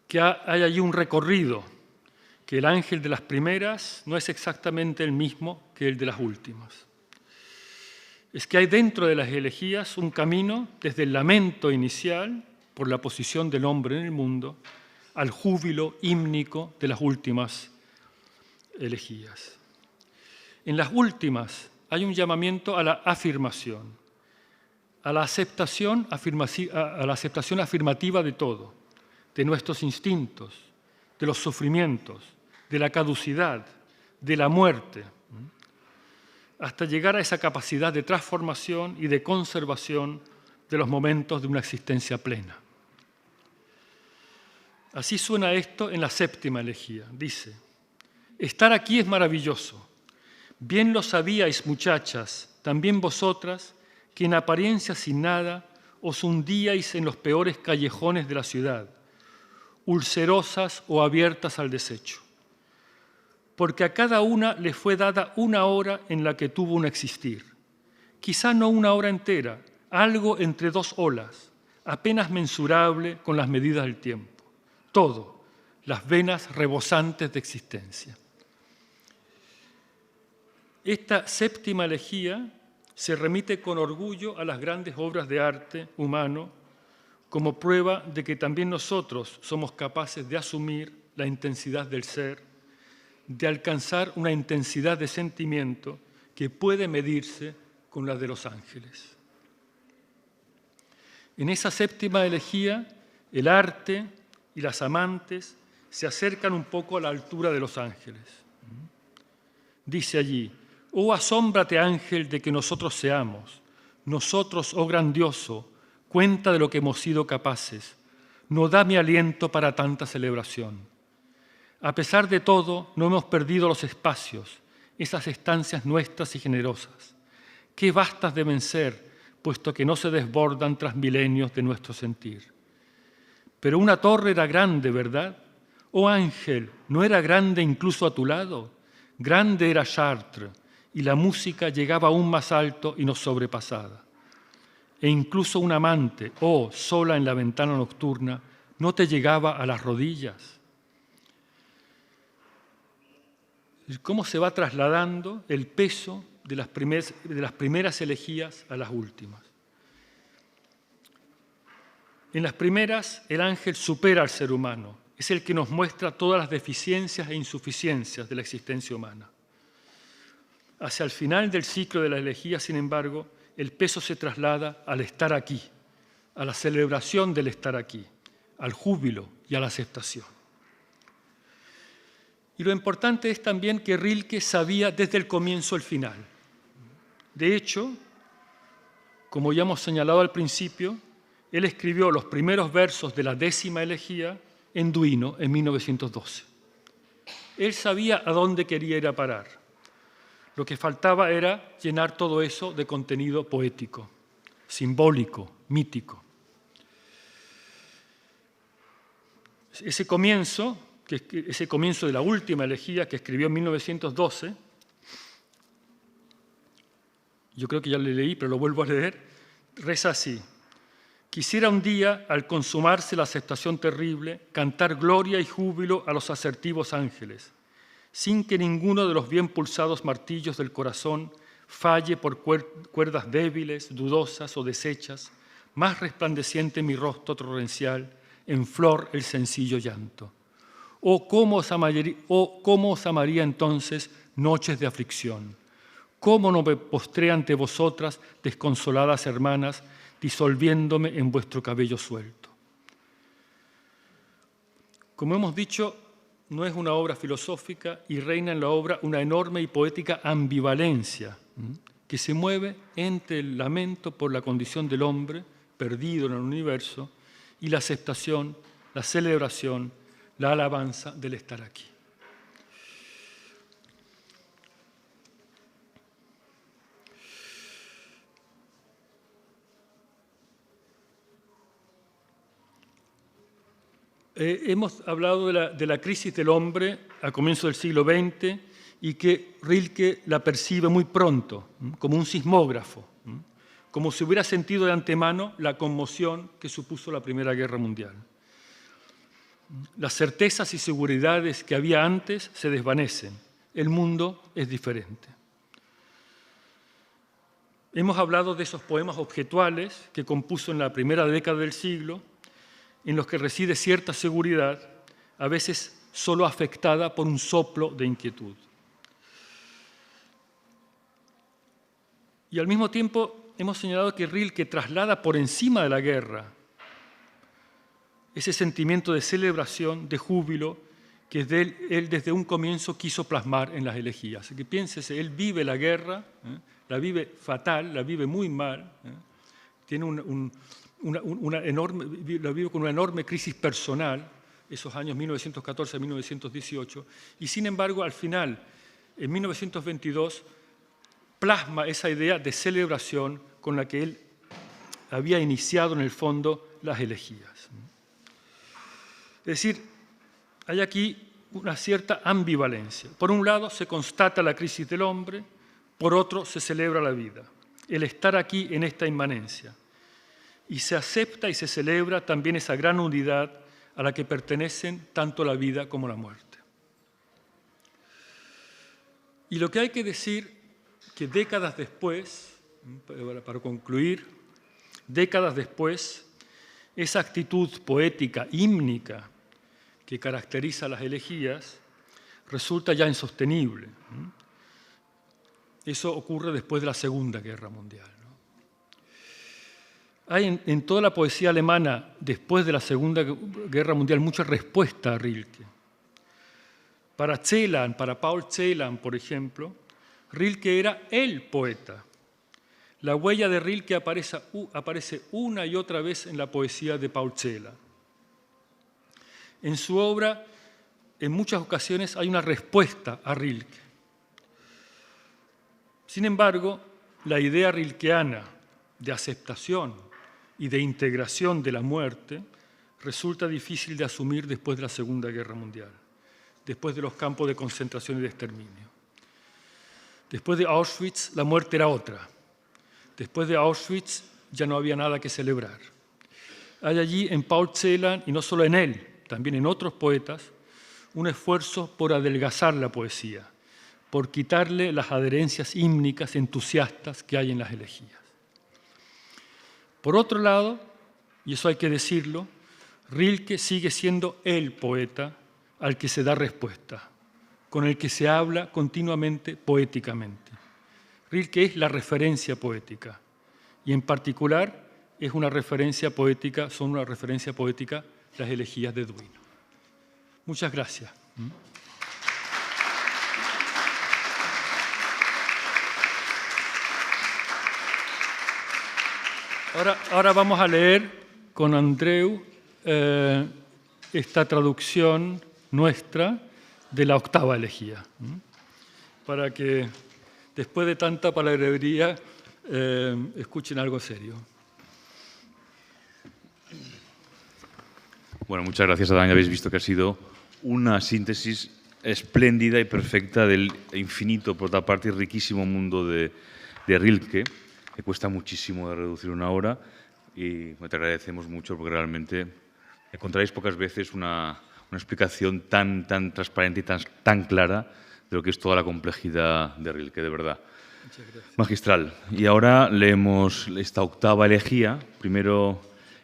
que hay allí un recorrido, que el ángel de las primeras no es exactamente el mismo que el de las últimas. Es que hay dentro de las elegías un camino desde el lamento inicial por la posición del hombre en el mundo al júbilo hímnico de las últimas elegías. En las últimas hay un llamamiento a la afirmación, a la aceptación afirmativa de todo, de nuestros instintos, de los sufrimientos, de la caducidad, de la muerte, hasta llegar a esa capacidad de transformación y de conservación de los momentos de una existencia plena. Así suena esto en la séptima elegía. Dice, estar aquí es maravilloso. Bien lo sabíais, muchachas, también vosotras, que en apariencia sin nada os hundíais en los peores callejones de la ciudad, ulcerosas o abiertas al desecho. Porque a cada una le fue dada una hora en la que tuvo un existir. Quizá no una hora entera, algo entre dos olas, apenas mensurable con las medidas del tiempo. Todo, las venas rebosantes de existencia. Esta séptima elegía se remite con orgullo a las grandes obras de arte humano como prueba de que también nosotros somos capaces de asumir la intensidad del ser, de alcanzar una intensidad de sentimiento que puede medirse con la de los ángeles. En esa séptima elegía, el arte y las amantes se acercan un poco a la altura de los ángeles. Dice allí: «Oh, asómbrate, ángel, de que nosotros seamos, nosotros, oh grandioso, cuenta de lo que hemos sido capaces, no da mi aliento para tanta celebración. A pesar de todo, no hemos perdido los espacios, esas estancias nuestras y generosas. Qué vastas deben ser, puesto que no se desbordan tras milenios de nuestro sentir. Pero una torre era grande, ¿verdad? Oh ángel, ¿no era grande incluso a tu lado? Grande era Chartres, y la música llegaba aún más alto y nos sobrepasaba. E incluso un amante, oh, sola en la ventana nocturna, ¿no te llegaba a las rodillas?» ¿Cómo se va trasladando el peso de las primeras elegías a las últimas? En las primeras, el ángel supera al ser humano, es el que nos muestra todas las deficiencias e insuficiencias de la existencia humana. Hacia el final del ciclo de la elegía, sin embargo, el peso se traslada al estar aquí, a la celebración del estar aquí, al júbilo y a la aceptación. Y lo importante es también que Rilke sabía desde el comienzo el final. De hecho, como ya hemos señalado al principio, él escribió los primeros versos de la 10ª elegía en Duino en 1912. Él sabía a dónde quería ir a parar. Lo que faltaba era llenar todo eso de contenido poético, simbólico, mítico. Ese comienzo de la última elegía que escribió en 1912, yo creo que ya le leí, pero lo vuelvo a leer, reza así: «Quisiera un día, al consumarse la aceptación terrible, cantar gloria y júbilo a los asertivos ángeles, sin que ninguno de los bien pulsados martillos del corazón falle por cuerdas débiles, dudosas o deshechas, más resplandeciente mi rostro torrencial, en flor el sencillo llanto. Oh, cómo os amaría entonces noches de aflicción. Cómo no me postré ante vosotras, desconsoladas hermanas, disolviéndome en vuestro cabello suelto». Como hemos dicho, no es una obra filosófica y reina en la obra una enorme y poética ambivalencia que se mueve entre el lamento por la condición del hombre perdido en el universo y la aceptación, la celebración, la alabanza del estar aquí. Hemos hablado de la crisis del hombre a comienzos del siglo XX y que Rilke la percibe muy pronto, como un sismógrafo, como si hubiera sentido de antemano la conmoción que supuso la Primera Guerra Mundial. Las certezas y seguridades que había antes se desvanecen. El mundo es diferente. Hemos hablado de esos poemas objetuales que compuso en la primera década del siglo, en los que reside cierta seguridad, a veces solo afectada por un soplo de inquietud. Y al mismo tiempo hemos señalado que Rilke traslada por encima de la guerra ese sentimiento de celebración, de júbilo, que él desde un comienzo quiso plasmar en las elegías. Así que piénsese, él vive la guerra, la vive fatal, la vive muy mal, tiene la vive con una enorme crisis personal, esos años 1914 a 1918, y sin embargo, al final, en 1922, plasma esa idea de celebración con la que él había iniciado en el fondo las elegías. Es decir, hay aquí una cierta ambivalencia. Por un lado, se constata la crisis del hombre, por otro, se celebra la vida, el estar aquí en esta inmanencia. Y se acepta y se celebra también esa gran unidad a la que pertenecen tanto la vida como la muerte. Y lo que hay que decir, que décadas después, para concluir, décadas después, esa actitud poética, hímnica, que caracteriza las elegías, resulta ya insostenible. Eso ocurre después de la Segunda Guerra Mundial. Hay en toda la poesía alemana, después de la Segunda Guerra Mundial, mucha respuesta a Rilke. Para Paul Celan, por ejemplo, Rilke era el poeta. La huella de Rilke aparece una y otra vez en la poesía de Paul Celan. En su obra, en muchas ocasiones, hay una respuesta a Rilke. Sin embargo, la idea rilkeana de aceptación y de integración de la muerte resulta difícil de asumir después de la Segunda Guerra Mundial, después de los campos de concentración y de exterminio. Después de Auschwitz, la muerte era otra. Después de Auschwitz, ya no había nada que celebrar. Hay allí en Paul Celan, y no solo en él, también en otros poetas, un esfuerzo por adelgazar la poesía, por quitarle las adherencias hímnicas entusiastas que hay en las elegías. Por otro lado, y eso hay que decirlo, Rilke sigue siendo el poeta al que se da respuesta, con el que se habla continuamente poéticamente. Rilke es la referencia poética, y en particular son una referencia poética las elegías de Duino. Muchas gracias. Ahora vamos a leer con Andreu esta traducción nuestra de la octava elegía, para que después de tanta palabrería escuchen algo serio. Bueno, muchas gracias, Adán. Ya habéis visto que ha sido una síntesis espléndida y perfecta del infinito, por otra parte, y riquísimo mundo de Rilke, que cuesta muchísimo de reducir una hora, y te agradecemos mucho porque realmente encontraréis pocas veces una explicación tan transparente y tan clara de lo que es toda la complejidad de Rilke, de verdad. Muchas gracias. Magistral. Y ahora leemos esta octava elegía, primero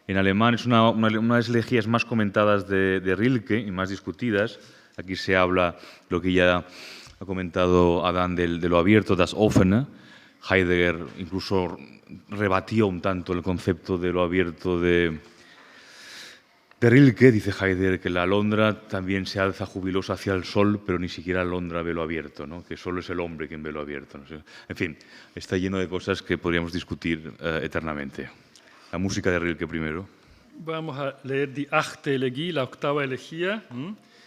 en alemán. Es una de las elegías más comentadas de Rilke y más discutidas. Aquí se habla lo que ya ha comentado Adán de lo abierto, das Offene. Heidegger incluso rebatió un tanto el concepto de lo abierto de Rilke. Dice Heidegger que la alondra también se alza jubilosa hacia el sol, pero ni siquiera la alondra ve lo abierto, ¿no? Que solo es el hombre quien ve lo abierto, ¿no? En fin, está lleno de cosas que podríamos discutir eternamente. La música de Rilke primero. Vamos a leer Die achte Elegie, la octava elegía.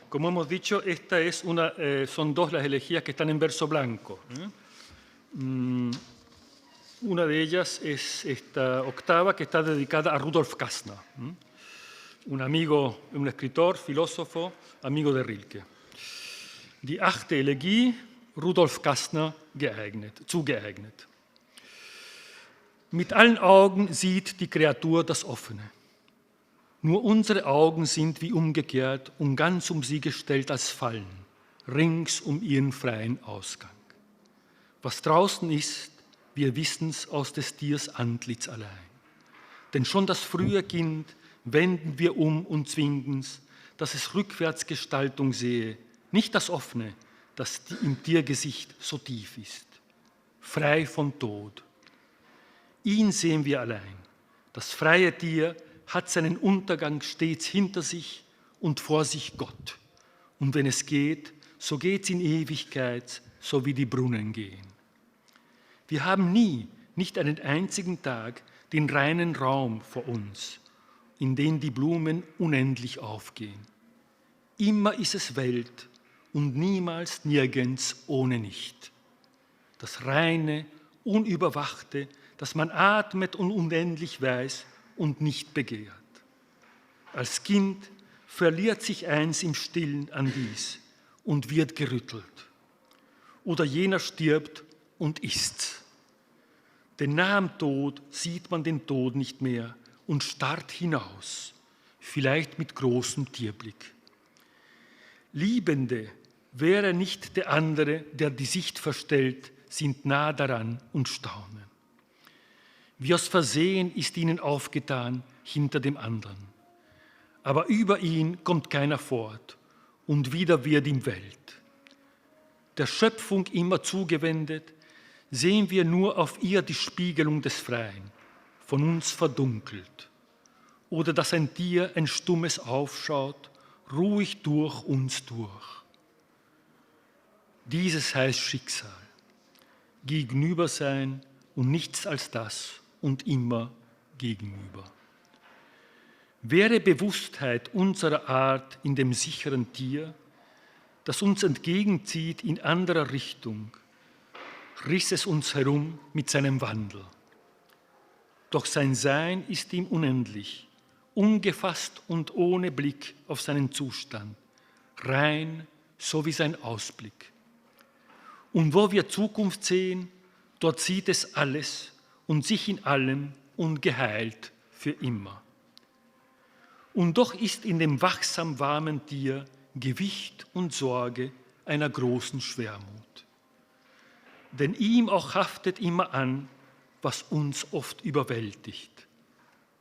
Como hemos dicho, esta es son dos las elegías que están en verso blanco. Una de ellas es esta octava que está dedicada a Rudolf Kästner, un amigo, un escritor, filósofo, amigo de Rilke. Die achte Elegie, Rudolf Kästner, zugeeignet. Mit allen Augen sieht die Kreatur das Offene. Nur unsere Augen sind wie umgekehrt und ganz sie gestellt als Fallen, rings ihren freien Ausgang. Was draußen ist, wir wissen's aus des Tiers Antlitz allein. Denn schon das frühe Kind wenden wir und zwingen's, dass es rückwärts Gestaltung sehe, nicht das Offene, das im Tiergesicht so tief ist, frei von Tod. Ihn sehen wir allein. Das freie Tier hat seinen Untergang stets hinter sich und vor sich Gott. Und wenn es geht, so geht's in Ewigkeit, so wie die Brunnen gehen. Wir haben nicht einen einzigen Tag, den reinen Raum vor uns, in den die Blumen unendlich aufgehen. Immer ist es Welt und niemals nirgends ohne nicht. Das reine, unüberwachte, dass man atmet und unendlich weiß und nicht begehrt. Als Kind verliert sich eins im Stillen an dies und wird gerüttelt. Oder jener stirbt und ist's. Denn nach dem Tod sieht man den Tod nicht mehr und starrt hinaus, vielleicht mit großem Tierblick. Liebende, wäre nicht der andere, der die Sicht verstellt, sind nah daran und staunen. Wie aus Versehen ist ihnen aufgetan hinter dem anderen. Aber über ihn kommt keiner fort und wieder wird ihm Welt. Der Schöpfung immer zugewendet, sehen wir nur auf ihr die Spiegelung des Freien, von uns verdunkelt, oder dass ein Tier, ein stummes aufschaut, ruhig durch uns durch. Dieses heißt Schicksal, gegenüber sein und nichts als das und immer gegenüber. Wäre Bewusstheit unserer Art in dem sicheren Tier, das uns entgegenzieht in anderer Richtung, riss es uns herum mit seinem Wandel. Doch sein Sein ist ihm unendlich, ungefasst und ohne Blick auf seinen Zustand, rein so wie sein Ausblick. Und wo wir Zukunft sehen, dort sieht es alles und sich in allem und geheilt für immer. Und doch ist in dem wachsam warmen Tier Gewicht und Sorge einer großen Schwermut. Denn ihm auch haftet immer an, was uns oft überwältigt,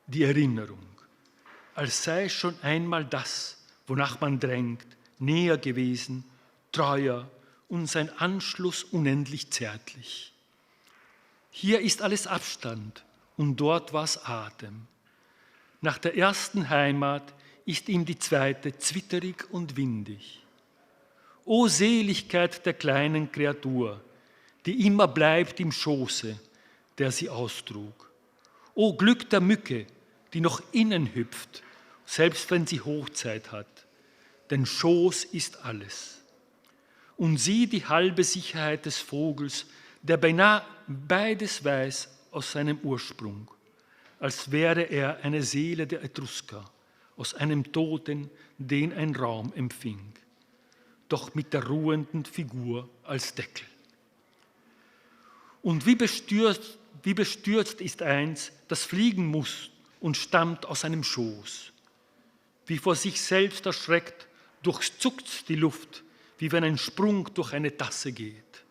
die Erinnerung, als sei schon einmal das, wonach man drängt, näher gewesen, treuer und sein Anschluss unendlich zärtlich. Hier ist alles Abstand und dort war's Atem. Nach der ersten Heimat ist ihm die zweite zwitterig und windig. O Seligkeit der kleinen Kreatur, die immer bleibt im Schoße, der sie austrug. O Glück der Mücke, die noch innen hüpft, selbst wenn sie Hochzeit hat, denn Schoß ist alles. Und sieh die halbe Sicherheit des Vogels, der beinahe beides weiß aus seinem Ursprung, als wäre er eine Seele der Etrusker, aus einem Toten, den ein Raum empfing, doch mit der ruhenden Figur als Deckel. Und wie bestürzt ist eins, das fliegen muss und stammt aus einem Schoß. Wie vor sich selbst erschreckt, durchzuckt die Luft, wie wenn ein Sprung durch eine Tasse geht.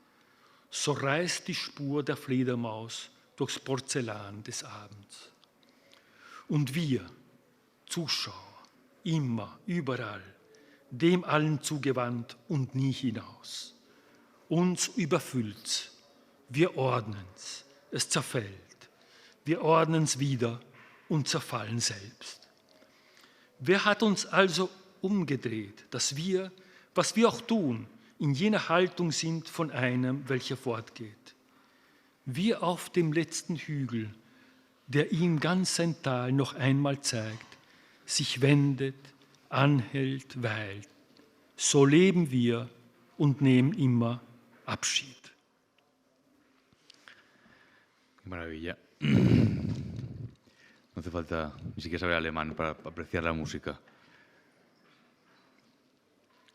So reißt die Spur der Fledermaus durchs Porzellan des Abends. Und wir, Zuschauer, immer, überall, dem allen zugewandt und nie hinaus. Uns überfüllt's, wir ordnen's, es zerfällt, wir ordnen's wieder und zerfallen selbst. Wer hat uns also umgedreht, dass wir, was wir auch tun, in jener Haltung sind von einem, welcher fortgeht? Wir auf dem letzten Hügel, der ihm ganz sein Tal noch einmal zeigt, sich wendet, anhält, weilt. So leben wir und nehmen immer Abschied. Qué maravilla. No hace falta ni siquiera saber alemán para apreciar la música.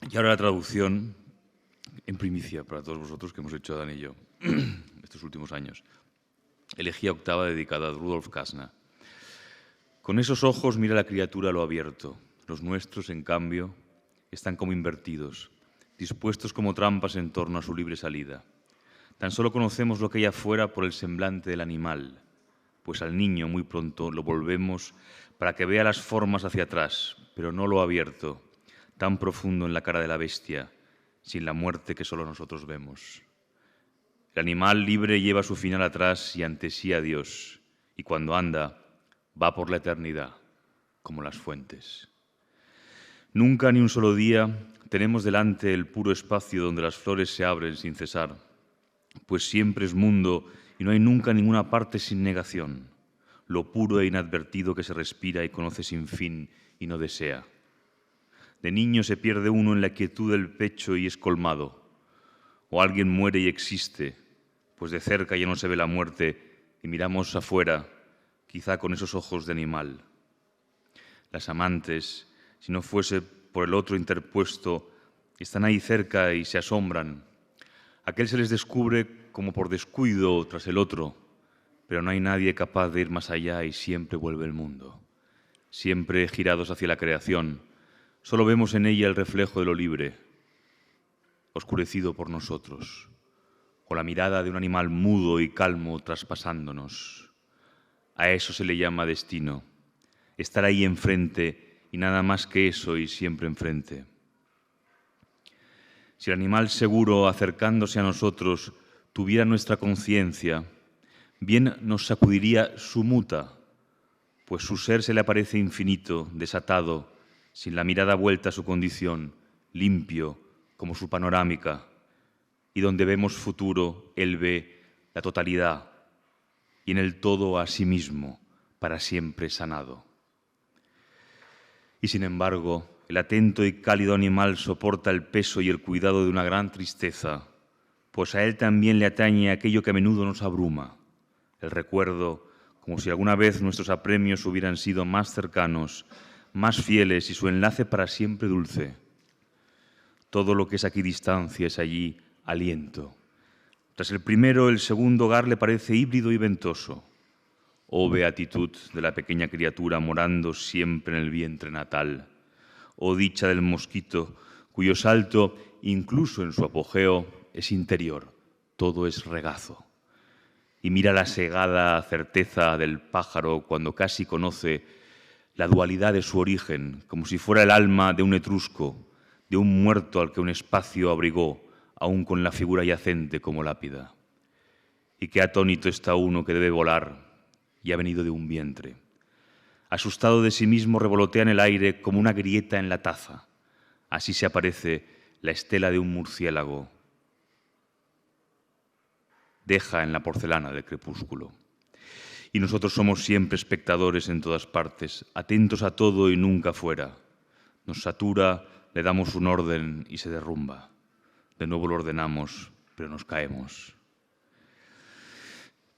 Y ahora la traducción en primicia para todos vosotros que hemos hecho Dan y yo estos últimos años. Elegía octava dedicada a Rudolf Kasna. Con esos ojos mira la criatura a lo abierto. Los nuestros, en cambio, están como invertidos, dispuestos como trampas en torno a su libre salida. Tan solo conocemos lo que hay afuera por el semblante del animal, pues al niño muy pronto lo volvemos para que vea las formas hacia atrás, pero no lo abierto, tan profundo en la cara de la bestia, sin la muerte que solo nosotros vemos. El animal libre lleva su final atrás y ante sí a Dios, y cuando anda, va por la eternidad, como las fuentes. Nunca ni un solo día tenemos delante el puro espacio donde las flores se abren sin cesar, pues siempre es mundo y no hay nunca ninguna parte sin negación, lo puro e inadvertido que se respira y conoce sin fin y no desea. De niño se pierde uno en la quietud del pecho y es colmado, o alguien muere y existe, pues de cerca ya no se ve la muerte y miramos afuera, quizá con esos ojos de animal. Las amantes, si no fuese por el otro interpuesto, están ahí cerca y se asombran. Aquel se les descubre como por descuido tras el otro, pero no hay nadie capaz de ir más allá y siempre vuelve el mundo. Siempre girados hacia la creación, solo vemos en ella el reflejo de lo libre, oscurecido por nosotros, o la mirada de un animal mudo y calmo traspasándonos. A eso se le llama destino, estar ahí enfrente y nada más que eso y siempre enfrente. Si el animal seguro, acercándose a nosotros, tuviera nuestra conciencia, bien nos sacudiría su muta pues su ser se le aparece infinito, desatado, sin la mirada vuelta a su condición, limpio como su panorámica, y donde vemos futuro, él ve la totalidad, y en el todo a sí mismo, para siempre sanado. Y sin embargo, el atento y cálido animal soporta el peso y el cuidado de una gran tristeza, pues a él también le atañe aquello que a menudo nos abruma, el recuerdo, como si alguna vez nuestros apremios hubieran sido más cercanos, más fieles y su enlace para siempre dulce. Todo lo que es aquí distancia es allí aliento. Tras el primero, el segundo hogar le parece híbrido y ventoso. Oh beatitud de la pequeña criatura morando siempre en el vientre natal. Oh dicha del mosquito, cuyo salto, incluso en su apogeo, es interior, todo es regazo. Y mira la segada certeza del pájaro cuando casi conoce la dualidad de su origen, como si fuera el alma de un etrusco, de un muerto al que un espacio abrigó, aún con la figura yacente como lápida. Y qué atónito está uno que debe volar y ha venido de un vientre. Asustado de sí mismo, revolotea en el aire como una grieta en la taza. Así se aparece la estela de un murciélago. Deja en la porcelana del crepúsculo. Y nosotros somos siempre espectadores en todas partes, atentos a todo y nunca fuera. Nos satura, le damos un orden y se derrumba. De nuevo lo ordenamos, pero nos caemos.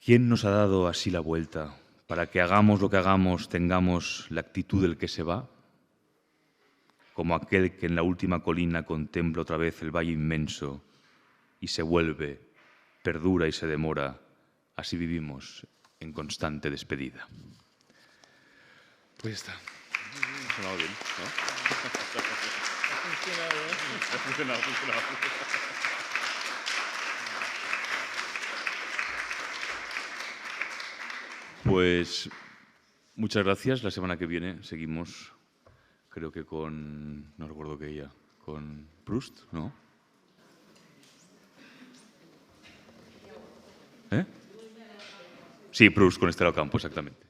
¿Quién nos ha dado así la vuelta? Para que hagamos lo que hagamos, tengamos la actitud del que se va. Como aquel que en la última colina contempla otra vez el valle inmenso y se vuelve, perdura y se demora. Así vivimos en constante despedida. Pues está. Ha sonado bien, ¿no? Ha funcionado. Pues muchas gracias. La semana que viene seguimos, creo que con, no recuerdo qué ella, con Proust, ¿no? ¿Eh? Sí, Proust con Estela Ocampo, exactamente.